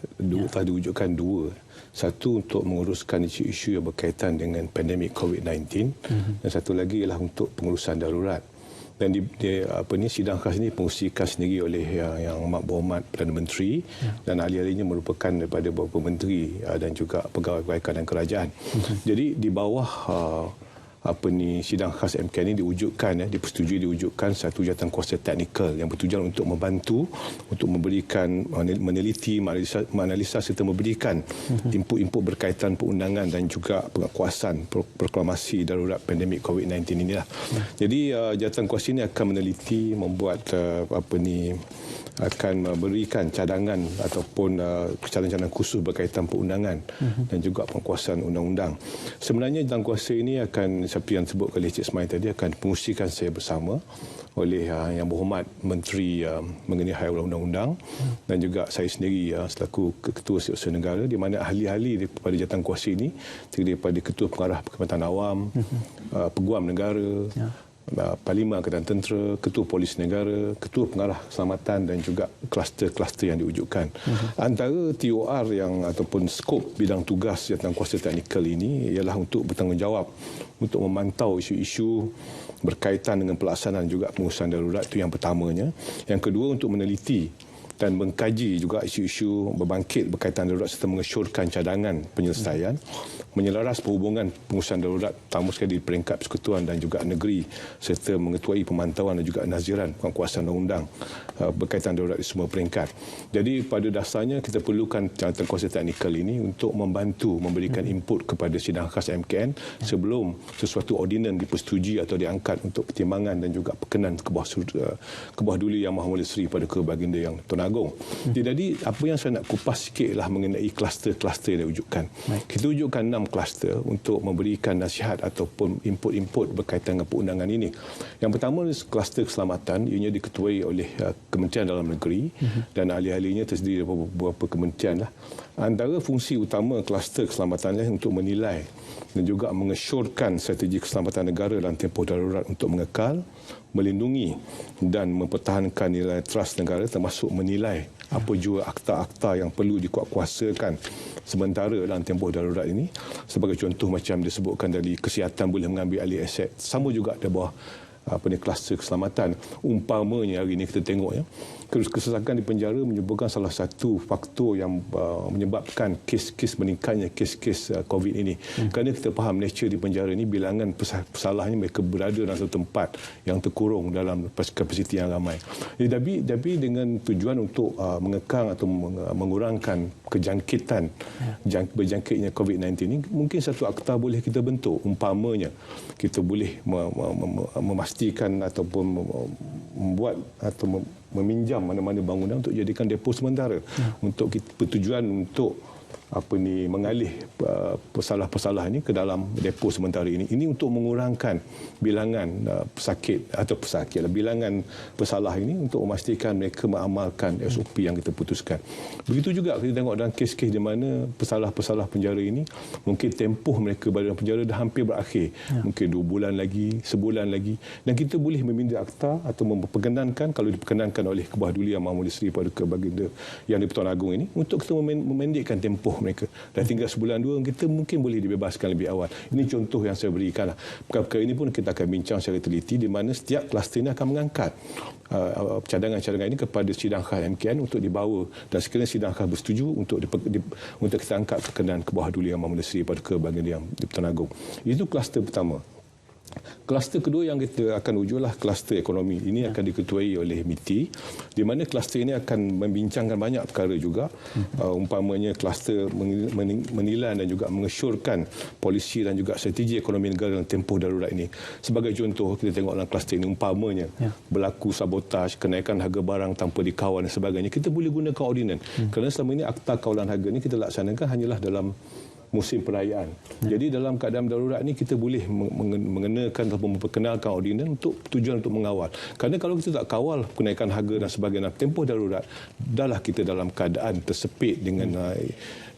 telah diwujudkan dua. Satu untuk menguruskan isu-isu yang berkaitan dengan pandemik COVID-19 dan satu lagi ialah untuk pengurusan darurat. Dan sidang khas ini dipengusikan sendiri oleh yang amat berhormat Perdana Menteri dan ahli-ahlinya merupakan daripada beberapa menteri dan juga pegawai kebajikan kerajaan. Jadi di bawah sidang khas MK ini dipersetujui diwujudkan satu jawatan kuasa teknikal yang bertujuan untuk membantu untuk memberikan meneliti, menganalisa serta memberikan input-input berkaitan perundangan dan juga penguasaan proklamasi darurat pandemik COVID-19 inilah. Jadi jawatan kuasa ini akan meneliti, membuat akan memberikan cadangan ataupun cadangan khusus berkaitan perundangan dan juga penguasaan undang-undang. Sebenarnya jawatan kuasa ini akan, seperti yang disebut oleh Cik Ismail tadi, akan dipengusikan saya bersama oleh Yang Berhormat Menteri mengenai hal undang-undang dan juga saya sendiri selaku Ketua Setiausaha Negara, di mana ahli-ahli daripada jawatan kuasa ini terdiri daripada Ketua Pengarah Perkhidmatan Awam, Peguam Negara, Parlimen Angkatan Tentera, Ketua Polis Negara, Ketua Pengarah Keselamatan dan juga kluster-kluster yang diwujudkan. Antara TOR yang ataupun skop bidang tugas jawatan kuasa teknikal ini ialah untuk bertanggungjawab untuk memantau isu-isu berkaitan dengan pelaksanaan juga pengurusan darurat, itu yang pertamanya. Yang kedua, untuk meneliti dan mengkaji juga isu-isu berbangkit berkaitan darurat serta mengesyorkan cadangan penyelesaian, menyelaras perhubungan pengurusan darurat terutama sekali di peringkat persekutuan dan juga negeri serta mengetuai pemantauan dan juga naziran penguasaan undang-undang berkaitan darurat di semua peringkat. Jadi pada dasarnya kita perlukan jawatan kuasa teknikal ini untuk membantu memberikan input kepada sidang khas MKN sebelum sesuatu ordinan dipersetujui atau diangkat untuk pertimbangan dan juga perkenan ke bawah Duli Yang Maha Mulia Seri pada Baginda Yang Tuan Agong. Jadi apa yang saya nak kupas sikitlah mengenai kluster-kluster yang diwujudkan. Kita wujudkan 6 kluster untuk memberikan nasihat ataupun input-input berkaitan dengan perundangan ini. Yang pertama, kluster keselamatan, ianya diketuai oleh Kementerian Dalam Negeri dan ahli-ahlinya terdiri dari beberapa kementerian lah. Antara fungsi utama kluster keselamatan adalah untuk menilai dan juga mengesyorkan strategi keselamatan negara dalam tempoh darurat untuk mengekal, melindungi dan mempertahankan nilai trust negara, termasuk menilai apa jua akta-akta yang perlu dikuatkuasakan sementara dalam tempoh darurat ini. Sebagai contoh macam disebutkan dari kesihatan boleh mengambil alih aset, sama juga di bawah kluster keselamatan. Umpamanya hari ini kita tengok ya, kesesakan di penjara menyebabkan salah satu faktor yang menyebabkan kes-kes meningkatnya kes-kes COVID ini. Kerana kita faham nature di penjara ini, bilangan pesalahnya mereka berada dalam satu tempat yang terkurung dalam kapasiti yang ramai. Tapi dengan tujuan untuk mengekang atau mengurangkan kejangkitan berjangkitnya COVID-19 ini, mungkin satu akta boleh kita bentuk. Umpamanya kita boleh memastikan ataupun membuat atau meminjam mana-mana bangunan untuk jadikan depo sementara untuk bertujuan untuk mengalih pesalah-pesalah ini ke dalam depo sementara ini. Ini untuk mengurangkan bilangan bilangan pesalah ini untuk memastikan mereka mengamalkan SOP yang kita putuskan. Begitu juga kita tengok dalam kes-kes di mana pesalah-pesalah penjara ini mungkin tempoh mereka berada dalam penjara dah hampir berakhir. Mungkin 2 bulan lagi, sebulan lagi, dan kita boleh meminta akta atau memperkenankan, kalau diperkenankan oleh Kebah Duli Yang Maha Mulia Seri pada Baginda Yang di-Pertuan Agong ini, untuk kita memendekkan tempoh mereka. Dan tinggal sebulan 2 kita mungkin boleh dibebaskan lebih awal. Ini contoh yang saya berikan. Perkara ini pun kita akan bincang secara teliti di mana setiap kluster ini akan mengangkat cadangan-cadangan ini kepada sidang khas MKN untuk dibawa, dan sekiranya sidang khas bersetuju untuk kita angkat berkenaan ke bawah Duli Yang Maha Mulia Seri Paduka Baginda Yang di-Pertuan Agong. Itu kluster pertama. Kluster kedua yang kita akan ujulah kluster ekonomi. Ini akan diketuai oleh MITI, di mana kluster ini akan membincangkan banyak perkara juga. Umpamanya kluster menilai dan juga mengesyorkan polisi dan juga strategi ekonomi negara dalam tempoh darurat ini. Sebagai contoh, kita tengok dalam kluster ini umpamanya berlaku sabotaj, kenaikan harga barang tanpa dikawal dan sebagainya. Kita boleh gunakan ordinan. Kerana selama ini akta kawalan harga ini kita laksanakan hanyalah dalam musim perayaan. Jadi dalam keadaan darurat ni kita boleh mengenakan atau memperkenalkan ordinan untuk tujuan untuk mengawal. Kerana kalau kita tak kawal kenaikan harga dan sebagainya tempoh darurat, dahlah kita dalam keadaan tersepit dengan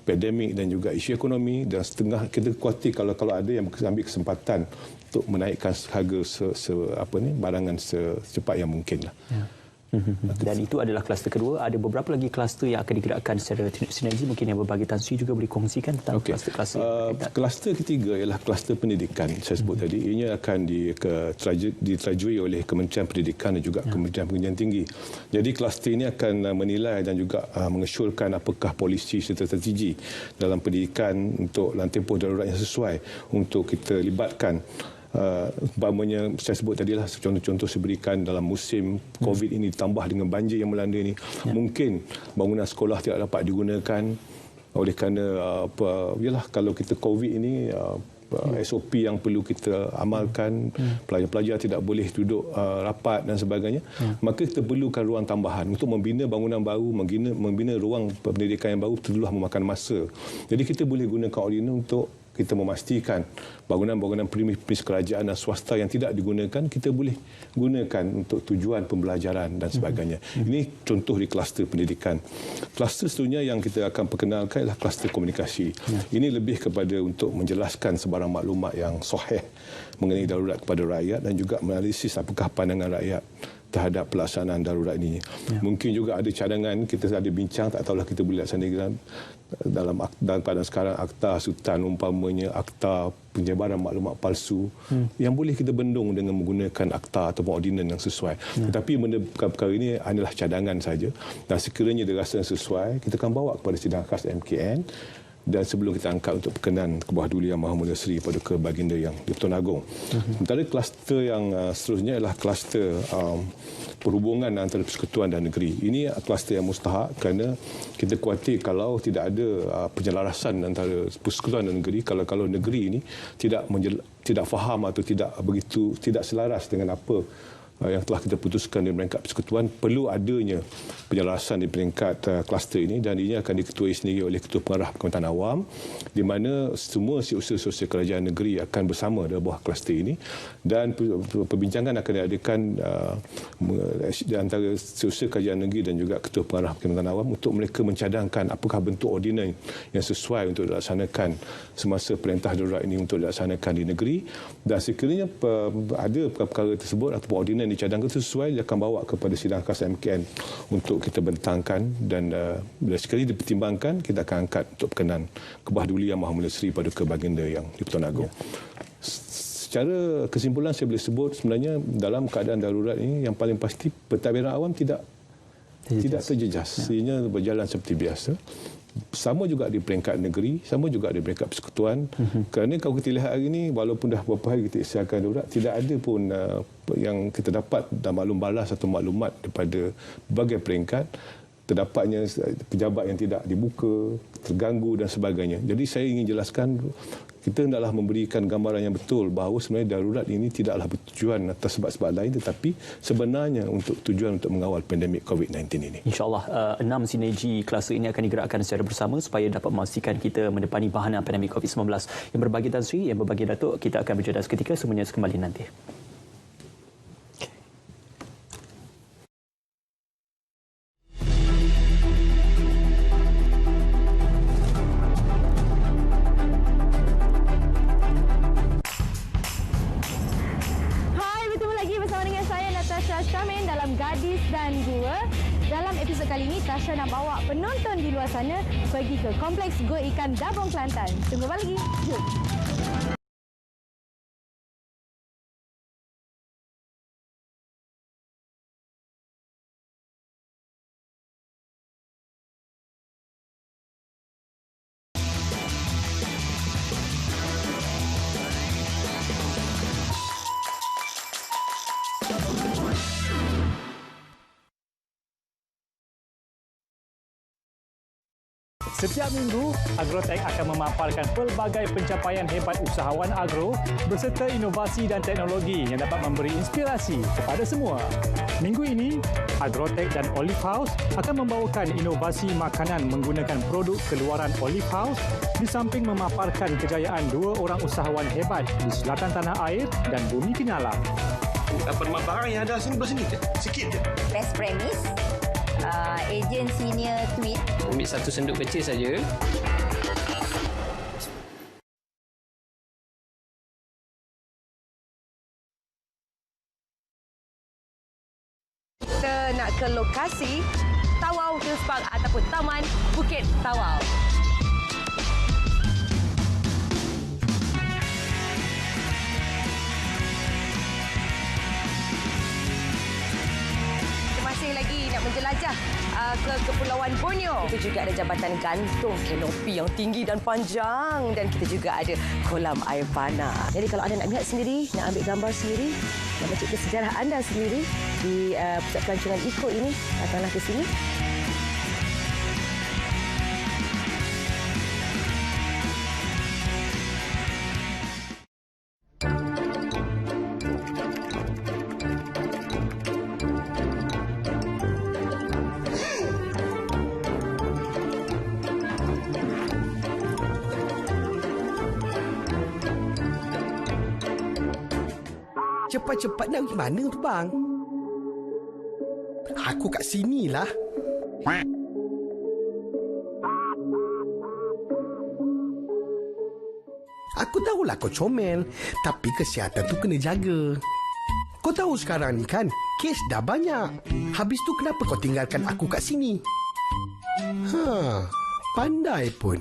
pandemik dan juga isu ekonomi, dan setengah kita khawatir kalau ada yang ambil kesempatan untuk menaikkan harga barangan secepat yang mungkinlah. Dan itu adalah kluster kedua. Ada beberapa lagi kluster yang akan digerakkan secara sinergi. Mungkin yang berbagi Tan Sri juga boleh kongsikan tentang kluster-kluster. Kluster ketiga ialah kluster pendidikan. Saya sebut tadi, ini akan diterajui oleh Kementerian Pendidikan dan juga Kementerian Pendidikan Tinggi. Jadi kluster ini akan menilai dan juga mengesyorkan apakah polisi serta strategi dalam pendidikan untuk dalam tempoh darurat yang sesuai untuk kita libatkan. Umpamanya saya sebut tadilah contoh-contoh saya berikan dalam musim COVID ini ditambah dengan banjir yang melanda ini, mungkin bangunan sekolah tidak dapat digunakan oleh kerana yalah, kalau kita COVID ini SOP yang perlu kita amalkan, pelajar-pelajar tidak boleh duduk rapat dan sebagainya, maka kita perlukan ruang tambahan untuk membina bangunan baru, membina ruang pendidikan yang baru, tentulah memakan masa. Jadi kita boleh gunakan ordinan untuk kita memastikan bangunan-bangunan premis kerajaan dan swasta yang tidak digunakan kita boleh gunakan untuk tujuan pembelajaran dan sebagainya. Ini contoh di kluster pendidikan. Kluster seterusnya yang kita akan perkenalkan ialah kluster komunikasi. Ini lebih kepada untuk menjelaskan sebarang maklumat yang sahih mengenai darurat kepada rakyat dan juga menganalisis apakah pandangan rakyat terhadap pelaksanaan darurat ini. Mungkin juga ada cadangan, kita ada bincang, tak tahulah kita boleh laksanakan dalam keadaan sekarang, akta sultan umpamanya, akta penyebaran maklumat palsu yang boleh kita bendung dengan menggunakan akta atau ordinan yang sesuai. Tetapi perkara ini adalah cadangan saja, dan sekiranya dirasa sesuai, kita akan bawa kepada sidang khas MKN. Dan sebelum kita angkat untuk perkenan ke bawah Duli Yang Maha Mulia Seri Paduka Baginda Yang di-Pertuan Agong. Sementara kluster yang seterusnya ialah kluster perhubungan antara persekutuan dan negeri. Ini kluster yang mustahak kerana kita khawatir kalau tidak ada penyelarasan antara persekutuan dan negeri, kalau negeri ini tidak faham atau tidak selaras dengan apa yang telah kita putuskan di peringkat persekutuan, perlu adanya penyelarasan di peringkat kluster ini, dan ini akan diketuai sendiri oleh Ketua Pengarah Perkhidmatan Awam, di mana semua usaha-usaha kerajaan negeri akan bersama dalam bawah kluster ini, dan perbincangan akan diadakan di antara usaha kerajaan negeri dan juga Ketua Pengarah Perkhidmatan Awam untuk mereka mencadangkan apakah bentuk ordinan yang sesuai untuk dilaksanakan semasa perintah darurat ini untuk dilaksanakan di negeri, dan sekiranya ada perkara tersebut atau ordinan dicadangkan sesuai, dia akan bawa kepada sidang khas MKN untuk kita bentangkan, dan bila sekali dipertimbangkan, kita akan angkat untuk berkenan ke bawah Duli Yang Maha Mulia Seri Paduka Baginda Yang di-Pertuan Agong. Secara kesimpulan saya boleh sebut sebenarnya dalam keadaan darurat ini yang paling pasti pentadbiran awam tidak terjejas. Ianya berjalan seperti biasa. Sama juga di peringkat negeri, sama juga di peringkat persekutuan. Kerana kalau kita lihat hari ini, walaupun dah beberapa hari kita isyaratkan darurat, tidak ada pun yang kita dapat maklum balas atau maklumat daripada berbagai peringkat terdapatnya pejabat yang tidak dibuka, terganggu dan sebagainya. Jadi saya ingin jelaskan, kita hendaklah memberikan gambaran yang betul bahawa sebenarnya darurat ini tidaklah bertujuan atas sebab-sebab lain, tetapi sebenarnya untuk tujuan untuk mengawal pandemik COVID-19 ini. InsyaAllah 6 sinergi kluster ini akan digerakkan secara bersama supaya dapat memastikan kita mendepani bahana pandemik COVID-19. Yang berbagi Tan Sri, yang berbagi Datuk, kita akan berjeda seketika, semuanya kembali nanti. Sasha nak bawa penonton di luar sana pergi ke Kompleks Gua Ikan Dabong Kelantan. Tunggu lagi. Jom. Setiap minggu, Agrotech akan memaparkan pelbagai pencapaian hebat usahawan agro berserta inovasi dan teknologi yang dapat memberi inspirasi kepada semua. Minggu ini, Agrotech dan Olive House akan membawakan inovasi makanan menggunakan produk keluaran Olive House di samping memaparkan kejayaan dua orang usahawan hebat di selatan tanah air dan bumi Kinalang. Permat barang yang ada sini bersini je. Sikit je. Best premise. Ejen senior tweet. Ambil satu senduk kecil saja. Kita nak ke lokasi Tawau Hills Park ataupun Taman Bukit Tawau. Masih lagi nak menjelajah ke Kepulauan Borneo. Kita juga ada jambatan gantung kanopi yang tinggi dan panjang dan kita juga ada kolam air panas. Jadi kalau anda nak lihat sendiri, nak ambil gambar sendiri, nak mencipta sejarah anda sendiri di pusat pelancongan Eco ini, datanglah ke sini. Cepat-cepat nak pergi mana tu bang? Aku kat sinilah. Aku tahulah kau comel, tapi kesihatan tu kena jaga. Kau tahu sekarang ni kan, kes dah banyak. Habis tu kenapa kau tinggalkan aku kat sini? Pandai pun.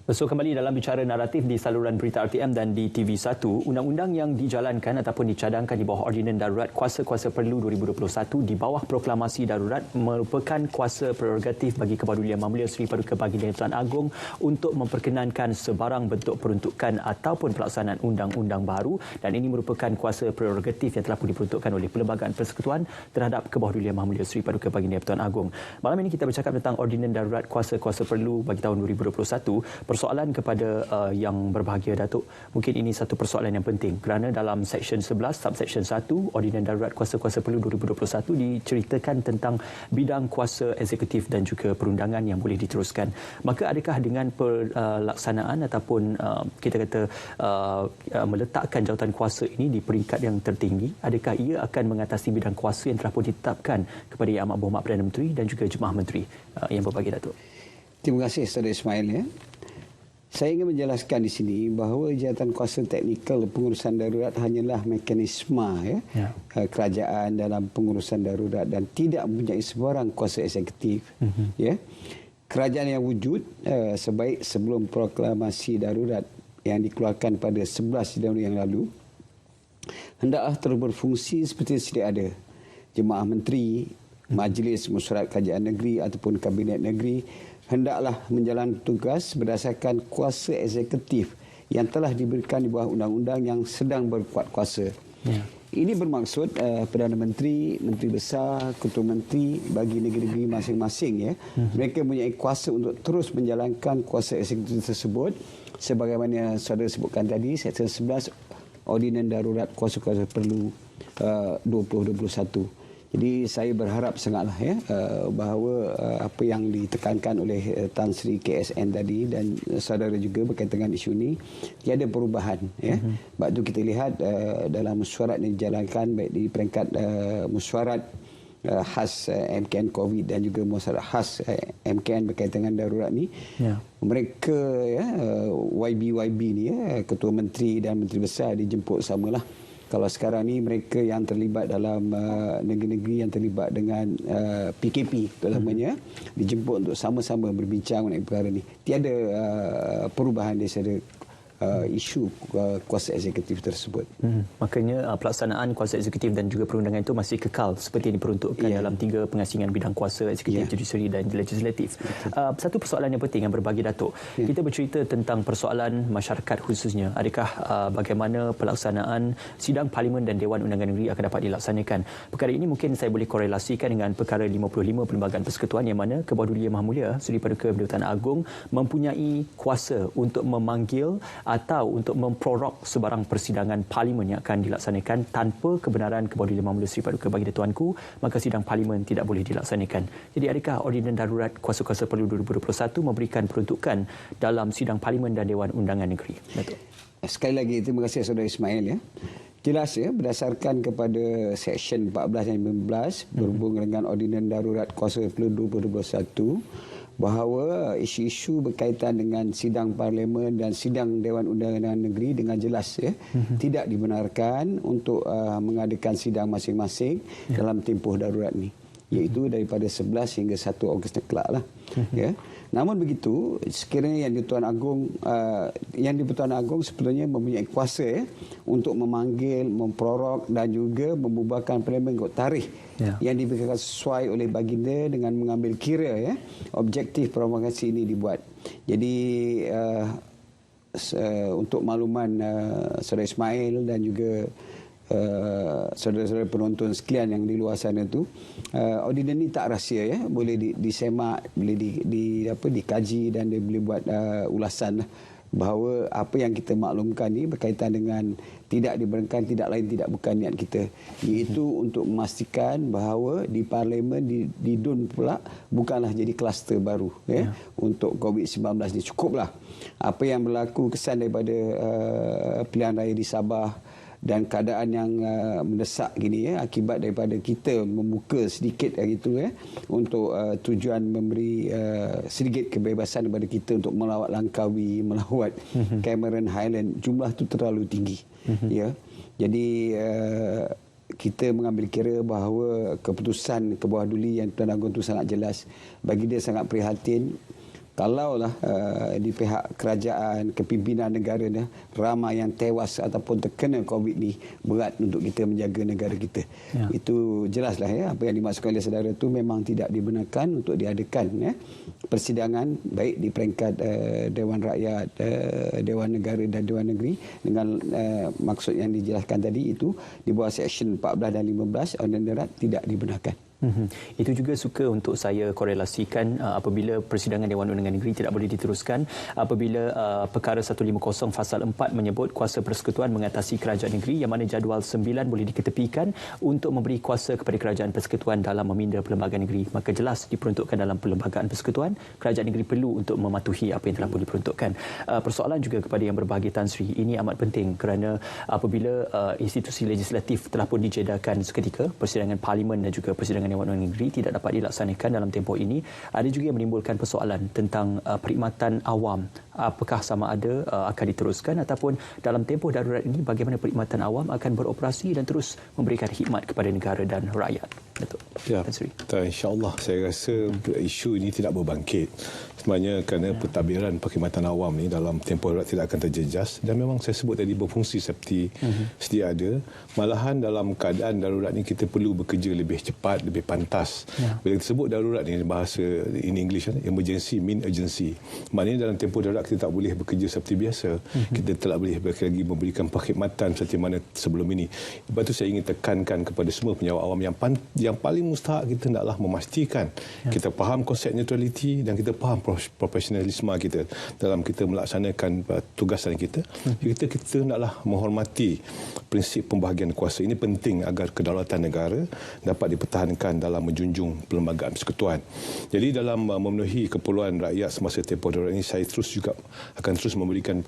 So kembali dalam bicara naratif di saluran berita RTM dan di TV1, undang-undang yang dijalankan ataupun dicadangkan di bawah Ordinan Darurat Kuasa-Kuasa Perlu 2021 di bawah Proklamasi Darurat merupakan kuasa prerogatif bagi Kebahagiaan Yang Mulia Seri Paduka Baginda Tuan Agong untuk memperkenankan sebarang bentuk peruntukan ataupun pelaksanaan undang-undang baru, dan ini merupakan kuasa prerogatif yang telah pun diperuntukkan oleh Perlembagaan Persekutuan terhadap Kebahagiaan Yang Mulia Seri Paduka Baginda Tuan Agong. Malam ini kita bercakap tentang Ordinan Darurat Kuasa-Kuasa Perlu bagi tahun 2021. Persoalan kepada yang berbahagia, Datuk, mungkin ini satu persoalan yang penting kerana dalam Seksyen 11, Subseksyen 1, Ordinan Darurat Kuasa-Kuasa Perlu 2021 diceritakan tentang bidang kuasa eksekutif dan juga perundangan yang boleh diteruskan. Maka adakah dengan pelaksanaan ataupun kita kata meletakkan jawatan kuasa ini di peringkat yang tertinggi, adakah ia akan mengatasi bidang kuasa yang telah pun ditetapkan kepada Yang Amat Berhormat Perdana Menteri dan juga Jemaah Menteri? Yang berbahagia, Datuk. Terima kasih Saudara Ismail. Saya ingin menjelaskan di sini bahawa jawatan kuasa teknikal pengurusan darurat hanyalah mekanisme kerajaan dalam pengurusan darurat dan tidak mempunyai sebarang kuasa eksekutif. Kerajaan yang wujud sebaik sebelum proklamasi darurat yang dikeluarkan pada 11 Januari yang lalu hendaklah terus berfungsi seperti sedia ada. Jemaah Menteri, Majlis Mesyuarat Kerajaan Negeri ataupun Kabinet Negeri hendaklah menjalankan tugas berdasarkan kuasa eksekutif yang telah diberikan di bawah undang-undang yang sedang berkuat kuasa. Ini bermaksud Perdana Menteri, Menteri Besar, Ketua Menteri bagi negeri-negeri masing-masing mereka mempunyai kuasa untuk terus menjalankan kuasa eksekutif tersebut sebagaimana saudara sebutkan tadi, Seksyen 11 Ordinan Darurat Kuasa-Kuasa Perlu 2021. Jadi saya berharap sangatlah bahawa apa yang ditekankan oleh Tan Sri KSN tadi dan saudara juga berkaitan dengan isu ini, tiada perubahan. Sebab tu kita lihat dalam mesyuarat yang dijalankan baik di peringkat mesyuarat khas MKN COVID dan juga mesyuarat khas MKN berkaitan dengan darurat ni, mereka YB ni Ketua Menteri dan Menteri Besar dijemput samalah. Kalau sekarang ni mereka yang terlibat dalam negeri-negeri yang terlibat dengan PKP terutamanya dijemput untuk sama-sama berbincang mengenai perkara ni. Tiada perubahan daripada isu kuasa eksekutif tersebut. Makanya pelaksanaan kuasa eksekutif dan juga perundangan itu masih kekal seperti yang diperuntukkan dalam 3 pengasingan bidang kuasa eksekutif, judisiari dan legislatif. Satu persoalan yang penting yang berbagi Datuk. Kita bercerita tentang persoalan masyarakat khususnya. Adakah bagaimana pelaksanaan sidang Parlimen dan Dewan Undangan Negeri akan dapat dilaksanakan? Perkara ini mungkin saya boleh korelasikan dengan perkara 55 Perlembagaan Persekutuan yang mana Kebawah Duli Yang Maha Mulia Seri Paduka Penduduk Tanah Agong mempunyai kuasa untuk memanggil atau untuk memprorok sebarang persidangan Parlimen yang akan dilaksanakan tanpa kebenaran Kebawah Duli Yang Maha Mulia Seri Paduka Baginda Tuanku, maka sidang Parlimen tidak boleh dilaksanakan. Jadi adakah Ordinan Darurat Kuasa-Kuasa Perlu 2021 memberikan peruntukan dalam sidang Parlimen dan Dewan Undangan Negeri? Datuk. Sekali lagi terima kasih Saudara Ismail Jelas berdasarkan kepada Seksyen 14 dan 15 berhubung dengan Ordinan Darurat Kuasa Perlu 2021 bahawa isu-isu berkaitan dengan sidang Parlimen dan sidang Dewan Undangan Negeri dengan jelas tidak dibenarkan untuk mengadakan sidang masing-masing dalam tempoh darurat ni, iaitu daripada 11 hingga 1 Ogos kelak lah. Namun begitu, sekiranya Yang di-Pertuan Agong sebetulnya mempunyai kuasa untuk memanggil, memprorok dan juga membubarkan Parlimen ikut tarikh yang diberikan sesuai oleh baginda dengan mengambil kira objektif provokasi ini dibuat. Jadi untuk makluman Saudara Ismail dan juga saudara-saudara penonton sekalian yang di luar sana tu, ordinan ni tak rahsia boleh disemak, boleh dikaji dan dia boleh buat ulasan bahawa apa yang kita maklumkan ni berkaitan dengan tidak dibenarkan, tidak lain tidak bukan niat kita, iaitu untuk memastikan bahawa di Parlimen di DUN pula bukanlah jadi kluster baru untuk COVID-19 ni. Cukuplah apa yang berlaku kesan daripada pilihan raya di Sabah dan keadaan yang mendesak gini akibat daripada kita membuka sedikit untuk tujuan memberi sedikit kebebasan kepada kita untuk melawat Langkawi, melawat Cameron Highland. Jumlah itu terlalu tinggi. Jadi kita mengambil kira bahawa keputusan Kebawah Duli Yang Pertuan Agong itu sangat jelas. Bagi dia sangat prihatin kalaulah di pihak kerajaan, kepimpinan negara ramai yang tewas ataupun terkena COVID ni, berat untuk kita menjaga negara kita. Itu jelaslah apa yang dimaksudkan oleh saudara itu memang tidak dibenarkan untuk diadakan persidangan baik di peringkat Dewan Rakyat, Dewan Negara dan Dewan Negeri dengan maksud yang dijelaskan tadi itu di bawah Seksyen 14 dan 15 Ordinan Darurat tidak dibenarkan. Itu juga suka untuk saya korelasikan apabila persidangan Dewan Undangan Negeri tidak boleh diteruskan apabila perkara 150 Fasal 4 menyebut kuasa persekutuan mengatasi kerajaan negeri yang mana jadual 9 boleh diketepikan untuk memberi kuasa kepada kerajaan persekutuan dalam meminda perlembagaan negeri. Maka jelas diperuntukkan dalam perlembagaan persekutuan, kerajaan negeri perlu untuk mematuhi apa yang telah pun diperuntukkan. Persoalan juga kepada yang berbahagia Tan Sri, ini amat penting kerana apabila institusi legislatif telah pun dijedakan seketika, persidangan Parlimen dan juga persidangan Dewan Undangan Negeri tidak dapat dilaksanakan dalam tempoh ini, ada juga yang menimbulkan persoalan tentang perkhidmatan awam. Apakah sama ada akan diteruskan ataupun dalam tempoh darurat ini bagaimana perkhidmatan awam akan beroperasi dan terus memberikan khidmat kepada negara dan rakyat. Datuk. InsyaAllah saya rasa isu ini tidak berbangkit. Sebenarnya kerana pentadbiran perkhidmatan awam ni dalam tempoh darurat tidak akan terjejas dan memang saya sebut tadi berfungsi seperti sedia ada. Malahan dalam keadaan darurat ni kita perlu bekerja lebih cepat, lebih pantas. Bila kita sebut darurat ni bahasa in English emergency mean urgency. Maknanya dalam tempoh darurat kita tak boleh bekerja seperti biasa. Kita tak boleh lagi memberikan perkhidmatan seperti mana sebelum ini. Sebab itu saya ingin tekankan kepada semua penjawat awam yang paling mustahak kita hendaklah memastikan kita faham konsep neutraliti dan kita faham profesionalisme kita dalam kita melaksanakan tugasan kita. Kita hendaklah menghormati prinsip pembahagian kuasa. Ini penting agar kedaulatan negara dapat dipertahankan dalam menjunjung perlembagaan persekutuan. Jadi dalam memenuhi keperluan rakyat semasa tempoh darurat ini, saya akan terus memberikan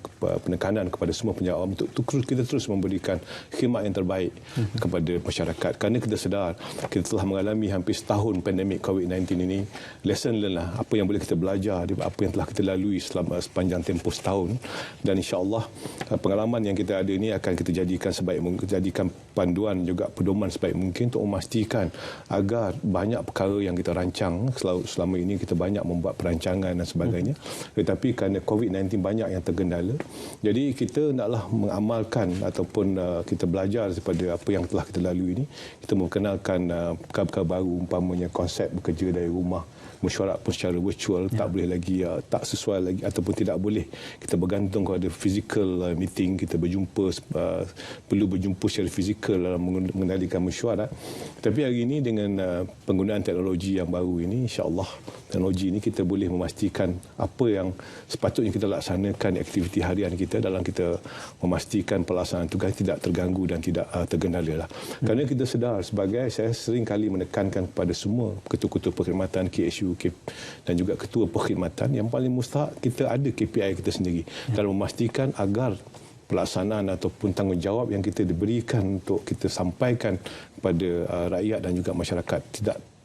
penekanan kepada semua penjawat awam untuk kita terus memberikan khidmat yang terbaik kepada masyarakat. Kerana kita sedar kita telah mengalami hampir setahun pandemik COVID-19 ini. Lesson learn lah apa yang boleh kita belajar, apa yang telah kita lalui sepanjang tempoh setahun, dan insya-Allah pengalaman yang kita ada ini akan kita jadikan panduan juga pedoman sebaik mungkin untuk memastikan agar banyak perkara yang kita rancang selama ini, kita banyak membuat perancangan dan sebagainya, tetapi kerana COVID-19 banyak yang tergendala, jadi kita hendaklah mengamalkan ataupun kita belajar daripada apa yang telah kita lalui ini. Kita memperkenalkan perkara-perkara baru, umpamanya konsep bekerja dari rumah, mesyuarat pun secara virtual, tak boleh lagi, tak sesuai lagi ataupun tidak boleh kita bergantung kepada physical meeting, kita perlu berjumpa secara fizikal dalam mengendalikan mesyuarat. Tapi hari ini dengan penggunaan teknologi yang baru ini, insya-Allah teknologi ini kita boleh memastikan apa yang sepatutnya kita laksanakan aktiviti harian kita dalam kita memastikan pelaksanaan tugas tidak terganggu dan tidak tergendala lah. Kerana kita sedar, saya sering kali menekankan kepada semua ketua-ketua perkhidmatan KSU dan juga ketua perkhidmatan yang paling mustahak kita ada KPI kita sendiri dalam memastikan agar pelaksanaan ataupun tanggungjawab yang kita diberikan untuk kita sampaikan kepada rakyat dan juga masyarakat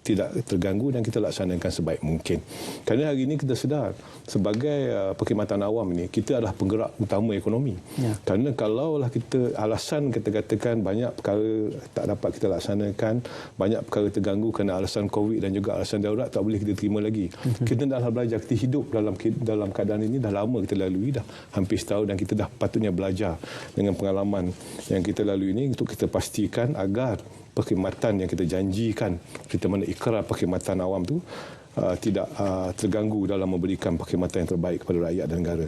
tidak terganggu dan kita laksanakan sebaik mungkin. Kerana hari ini kita sedar sebagai perkhidmatan awam ini kita adalah penggerak utama ekonomi. Kerana kalaulah alasan kita katakan banyak perkara tak dapat kita laksanakan, banyak perkara terganggu kerana alasan COVID dan juga alasan darurat, tak boleh kita terima lagi. Kita dah belajar, kita hidup dalam keadaan ini dah lama kita lalui, dah hampir setahun, dan kita dah patutnya belajar dengan pengalaman yang kita lalui ini untuk kita pastikan agar perkhidmatan yang kita janjikan, seperti mana ikrar perkhidmatan awam tu tidak terganggu dalam memberikan perkhidmatan yang terbaik kepada rakyat dan negara.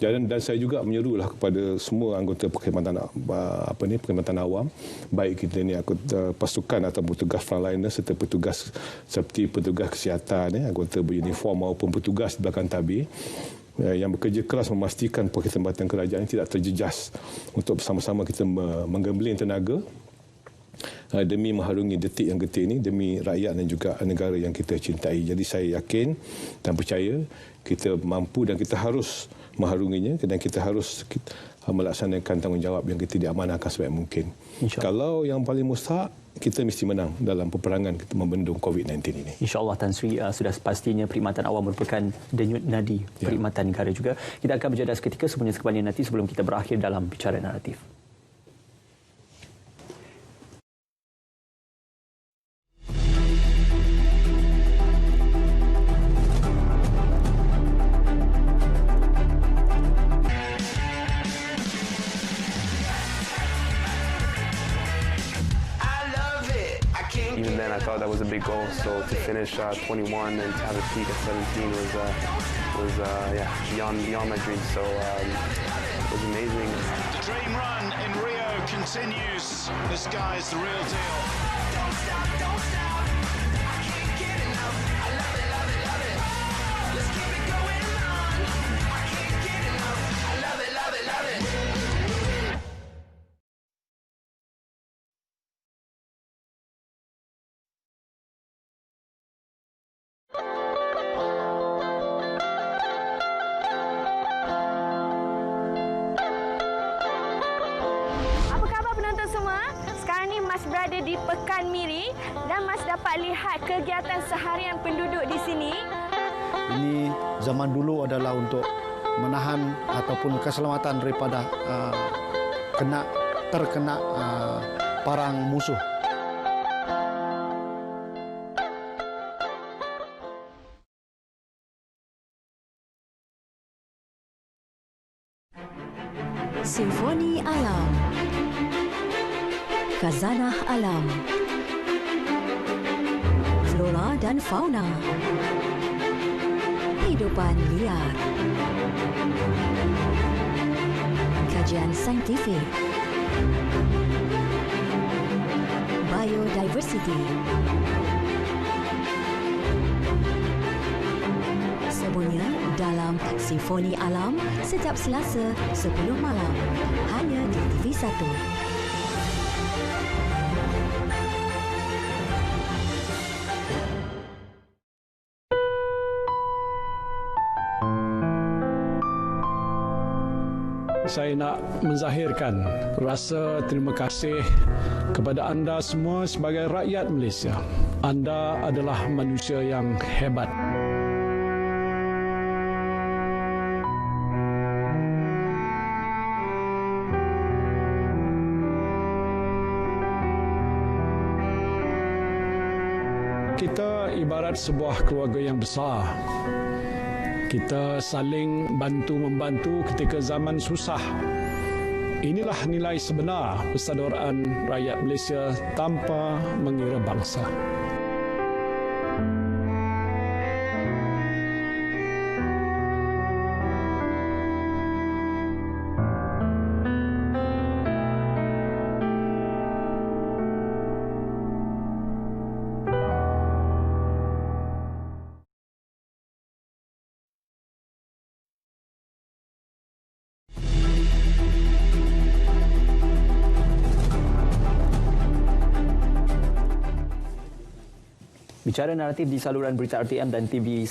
Dan saya juga menyerulah kepada semua anggota perkhidmatan awam, baik kita ni pasukan atau petugas frontliner serta petugas seperti petugas kesihatan, anggota beruniform maupun petugas di belakang tabir, yang bekerja keras memastikan perkhidmatan kerajaan ini tidak terjejas untuk bersama-sama kita menggembling tenaga demi mengharungi detik yang getir ini demi rakyat dan juga negara yang kita cintai. Jadi saya yakin dan percaya kita mampu dan kita harus mengharunginya, dan kita harus melaksanakan tanggungjawab yang kita diamanahkan sebaik mungkin. Kalau yang paling mustahak, kita mesti menang dalam peperangan kita membendung COVID-19 ini. InsyaAllah Tan Sri, sudah pastinya perkhidmatan awam merupakan denyut nadi perkhidmatan negara juga. Kita akan berjeda seketika, semuanya sekembali nanti sebelum kita berakhir dalam Bicara Naratif. Even then, I thought that was a big goal. So to finish 21 and to have a peak at 17 was beyond my dreams. So it was amazing. The dream run in Rio continues. This guy's the real deal. Don't stop, don't stop. I can't get enough. I love it, love it, love it. Let's keep it going on. I can't get enough. I love it, love it, love it. Mas berada di Pekan Miri dan Mas dapat lihat kegiatan seharian penduduk di sini. Ini zaman dulu adalah untuk menahan ataupun keselamatan daripada terkena parang musuh. Simfoni Alam, Khazanah Alam, Flora dan Fauna, Hidupan Liar. Kajian saintifik. Biodiversity. Semuanya dalam Simfoni Alam setiap Selasa 10 malam. Hanya di TV1. Saya nak menzahirkan rasa terima kasih kepada anda semua sebagai rakyat Malaysia. Anda adalah manusia yang hebat. Kita ibarat sebuah keluarga yang besar. Kita saling bantu-membantu ketika zaman susah. Inilah nilai sebenar persaudaraan rakyat Malaysia tanpa mengira bangsa. Bicara naratif di saluran berita RTM dan TV1,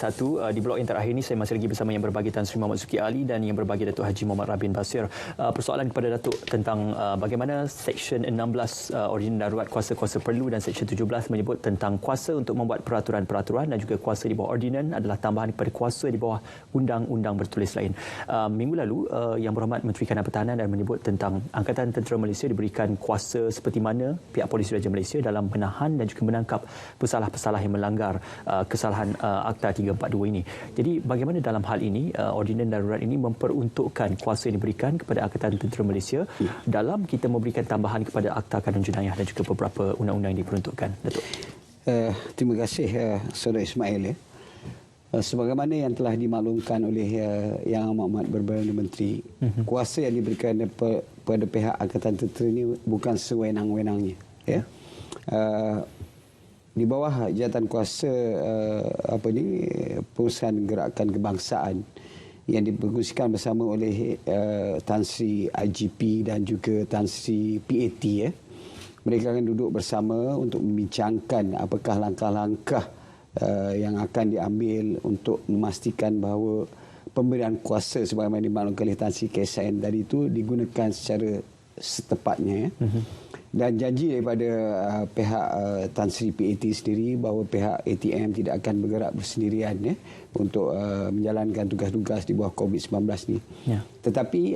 di blok yang terakhir ini saya masih lagi bersama Yang Berbagi Tan Sri Muhammad Suki Ali dan Yang Berbagi Datuk Haji Muhammad Rabin Basir. Persoalan kepada Datuk tentang bagaimana Seksyen 16 Ordinan Darurat Kuasa-Kuasa Perlu dan Seksyen 17 menyebut tentang kuasa untuk membuat peraturan-peraturan dan juga kuasa di bawah ordinan adalah tambahan kepada kuasa di bawah undang-undang bertulis lain. Minggu lalu, Yang Berhormat Menteri Kanan Pertahanan dan menyebut tentang Angkatan Tentera Malaysia diberikan kuasa seperti mana pihak Polis Diraja Malaysia dalam menahan dan juga menangkap pesalah-pesalah yang melanggar kesalahan Akta 342 ini. Jadi bagaimana dalam hal ini ordinan darurat ini memperuntukkan kuasa yang diberikan kepada Angkatan Tentera Malaysia dalam kita memberikan tambahan kepada Akta Kanun Jenayah dan juga beberapa undang-undang yang diperuntukkan. Datuk. Terima kasih Saudara Ismail. Sebagaimana yang telah dimaklumkan oleh Yang Amat Berberdaya Menteri, kuasa yang diberikan kepada pihak Angkatan Tentera ini bukan sewenang-wenangnya. Ya. Di bawah jawatan kuasa Perusahaan Gerakan Kebangsaan yang diberkongsikan bersama oleh Tan Sri IGP dan juga Tan Sri PAT, mereka akan duduk bersama untuk membincangkan apakah langkah-langkah yang akan diambil untuk memastikan bahawa pemberian kuasa sebagaimana dimaklumkan oleh Tan Sri KSN tadi itu digunakan secara setepatnya. Dan janji daripada pihak Tan Sri PAT sendiri bahawa pihak ATM tidak akan bergerak bersendirian untuk menjalankan tugas-tugas di bawah COVID-19 ni. Ya. Tetapi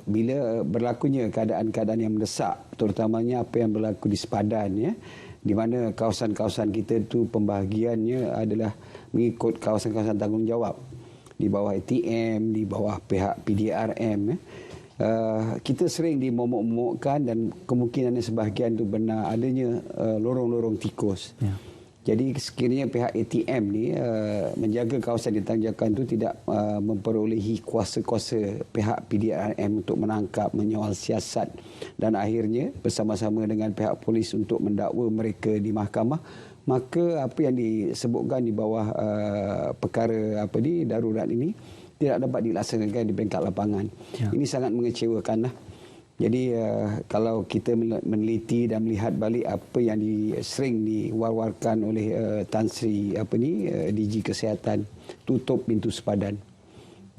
bila berlakunya keadaan-keadaan yang mendesak, terutamanya apa yang berlaku di sepadan, di mana kawasan-kawasan kita itu pembahagiannya adalah mengikut kawasan-kawasan tanggungjawab di bawah ATM, di bawah pihak PDRM. Kita sering dimomok-momokkan dan kemungkinan sebahagian itu benar adanya lorong-lorong tikus. Ya. Jadi sekiranya pihak ATM ni menjaga kawasan ditangjakan itu tidak memperolehi kuasa-kuasa pihak PDRM untuk menangkap, menyawal siasat dan akhirnya bersama-sama dengan pihak polis untuk mendakwa mereka di mahkamah, maka apa yang disebutkan di bawah perkara darurat ini tidak dapat dilaksanakan di peringkat lapangan. Ya. Ini sangat mengecewakan. Jadi kalau kita meneliti dan melihat balik apa yang sering diwar-warkan oleh Tan Sri DG Kesihatan, tutup pintu sepadan.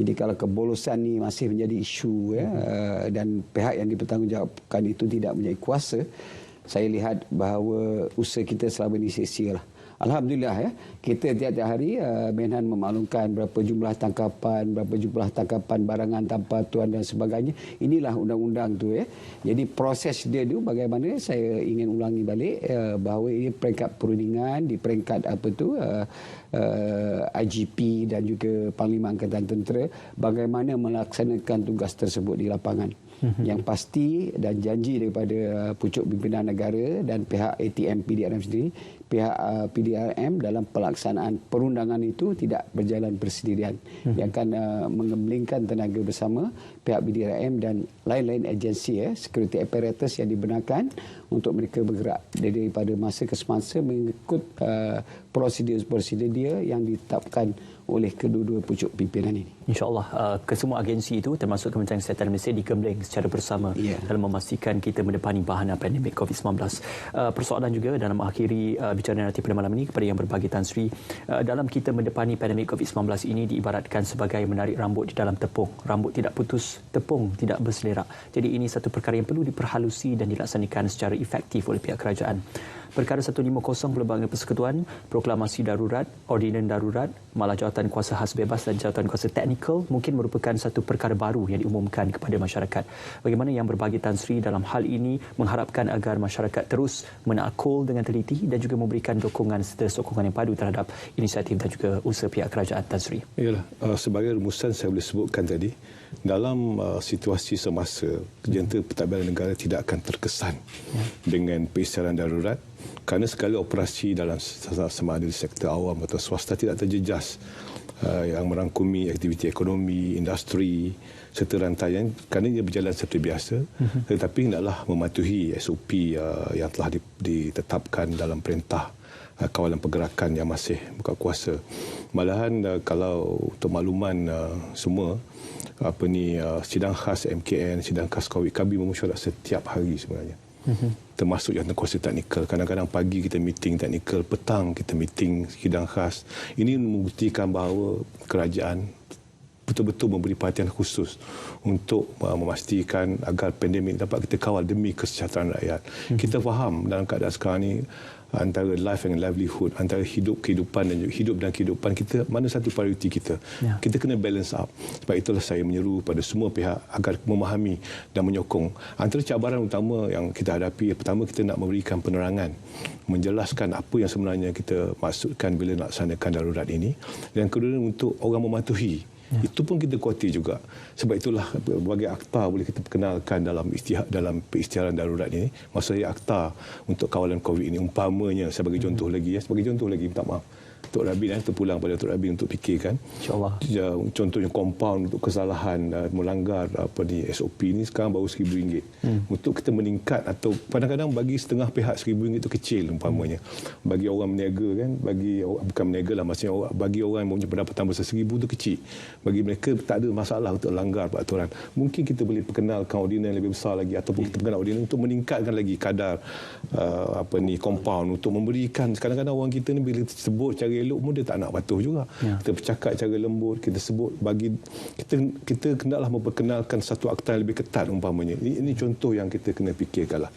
Jadi kalau kebolosan ni masih menjadi isu dan pihak yang dipertanggungjawabkan itu tidak mempunyai kuasa, saya lihat bahawa usaha kita selama ini sia-sia lah. Alhamdulillah kita tiap-tiap hari Menhan memaklumkan berapa jumlah tangkapan barangan tanpa tuan dan sebagainya. Inilah undang-undang tu Jadi proses dia tu bagaimana saya ingin ulangi balik bahawa ini peringkat perundingan di peringkat IGP dan juga Panglima Angkatan Tentera bagaimana melaksanakan tugas tersebut di lapangan. Yang pasti dan janji daripada pucuk pimpinan negara dan pihak ATM PDRM sendiri, pihak PDRM dalam pelaksanaan perundangan itu tidak berjalan bersendirian. Yang akan mengemblingkan tenaga bersama pihak PDRM dan lain-lain agensi security apparatus yang dibenarkan untuk mereka bergerak daripada masa ke semasa mengikut prosedur-prosedur dia yang ditetapkan oleh kedua-dua pucuk pimpinan ini. InsyaAllah kesemua agensi itu termasuk Kementerian Kesihatan Malaysia digembling secara bersama dalam memastikan kita mendepani bahana pandemik COVID-19. Persoalan juga dalam mengakhiri bicara nanti pada malam ini kepada yang berbagi Tan Sri, dalam kita mendepani pandemik COVID-19 ini diibaratkan sebagai menarik rambut di dalam tepung. Rambut tidak putus, tepung tidak berselerak. Jadi ini satu perkara yang perlu diperhalusi dan dilaksanakan secara efektif oleh pihak kerajaan. Perkara 150 Pelbagai Persekutuan, proklamasi darurat, ordinan darurat, malah jawatan kuasa khas bebas dan jawatan kuasa teknikal mungkin merupakan satu perkara baru yang diumumkan kepada masyarakat. Bagaimana yang berbagi Tan Sri dalam hal ini mengharapkan agar masyarakat terus menakul dengan teliti dan juga memberikan dukungan serta sokongan yang padu terhadap inisiatif dan juga usaha pihak kerajaan, Tan Sri. Yalah, sebagai rumusan saya boleh sebutkan tadi, dalam situasi semasa jentera pentadbiran negara tidak akan terkesan dengan peristiwaan darurat kerana segala operasi dalam sama ada di sektor awam atau swasta tidak terjejas yang merangkumi aktiviti ekonomi, industri serta rantaian kerana ia berjalan seperti biasa tetapi hendaklah mematuhi SOP yang telah ditetapkan dalam perintah kawalan pergerakan yang masih buka kuasa. Malahan kalau untuk makluman semua sidang khas MKN, sidang khas COVID kami memesyuarat setiap hari sebenarnya. Termasuk yang kuasa teknikal. Kadang-kadang pagi kita meeting teknikal, petang kita meeting sidang khas. Ini membuktikan bahawa kerajaan betul-betul memberi perhatian khusus untuk memastikan agar pandemik dapat kita kawal demi kesejahteraan rakyat. Kita faham dalam keadaan sekarang ini antara life and livelihood, antara kehidupan dan kehidupan kita, mana satu prioriti kita. Kita kena balance up. Sebab itulah saya menyeru pada semua pihak agar memahami dan menyokong. Antara cabaran utama yang kita hadapi, pertama kita nak memberikan penerangan, menjelaskan apa yang sebenarnya kita maksudkan bila nak laksanakan darurat ini. Dan kedua untuk orang mematuhi. Itu pun kita khawatir juga. Sebab itulah berbagai akta boleh kita perkenalkan dalam peristiaran darurat ini. Maksudnya akta untuk kawalan COVID ini. Umpamanya, sebagai contoh lagi, minta maaf. Tok Rabin terpulang pada Tok Rabin untuk fikirkan. InsyaAllah. Contohnya kompaun untuk kesalahan melanggar SOP ini sekarang baru RM1,000. Untuk kita meningkat atau kadang-kadang bagi setengah pihak RM1,000 itu kecil umpamanya. Bagi orang meniaga kan, bukan meniaga lah maksudnya bagi orang yang mempunyai pendapatan besar RM1,000 itu kecil. Bagi mereka tak ada masalah untuk langgar peraturan. Mungkin kita boleh perkenalkan ordinan lebih besar lagi ataupun kita perkenal ordinan untuk meningkatkan lagi kadar kompaun untuk memberikan. Kadang-kadang orang kita ni bila sebut cara elok pun dia tak nak patuh juga. Kita bercakap cara lembut, kita sebut bagi kita hendaklah memperkenalkan satu akta yang lebih ketat umpamanya. Ini contoh yang kita kena fikirkanlah.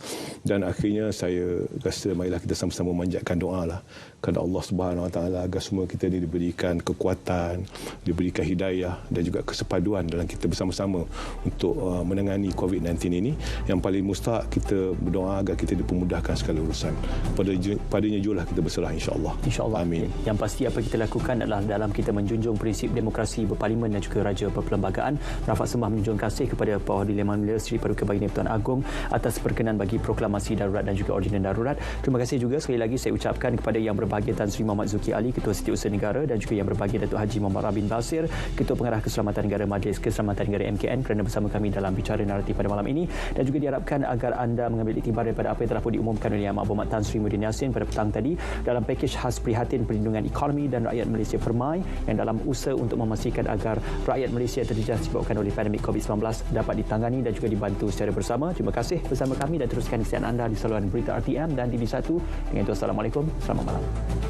Dan akhirnya saya rasa marilah kita sama-sama memanjatkan doalah kepada Allah Subhanahu Wa Taala agar semua kita diberikan kekuatan, diberikan hidayah dan juga kesepaduan dalam kita bersama-sama untuk menangani COVID-19 ini. Yang paling mustahak kita berdoa agar kita dipermudahkan segala urusan. Padanya jugalah kita berserah insya-Allah. InsyaAllah. Amin. Yang pasti apa kita lakukan adalah dalam kita menjunjung prinsip demokrasi berparlimen dan juga raja perlembagaan. Rafat sembah menjunjung kasih kepada Paudli Manila Seri Paduka Baginda Pertuan Agong atas perkenan bagi proklamasi darurat dan juga ordinan darurat. Terima kasih juga sekali lagi saya ucapkan kepada yang berbahagia Tan Sri Muhammad Zuki Ali, Ketua Setiausaha Negara, dan juga yang berbahagia Datuk Haji Muhammad Rabin Basir, Ketua Pengarah Keselamatan Negara Majlis Keselamatan Negara MKN kerana bersama kami dalam bicara naratif pada malam ini. Dan juga diharapkan agar anda mengambil iktibar daripada apa yang telah pun diumumkan oleh Yang Berhormat Tan Sri Muhyiddin Yassin pada petang tadi dalam pakej khas prihatin perlindungan ekonomi dan rakyat Malaysia Permai yang dalam usaha untuk memastikan agar rakyat Malaysia terjejas disebabkan oleh pandemik COVID-19 dapat ditangani dan juga dibantu secara bersama. Terima kasih bersama kami dan teruskan kesiaran anda di saluran berita RTM dan TV1. Dengan itu, Assalamualaikum. Selamat malam.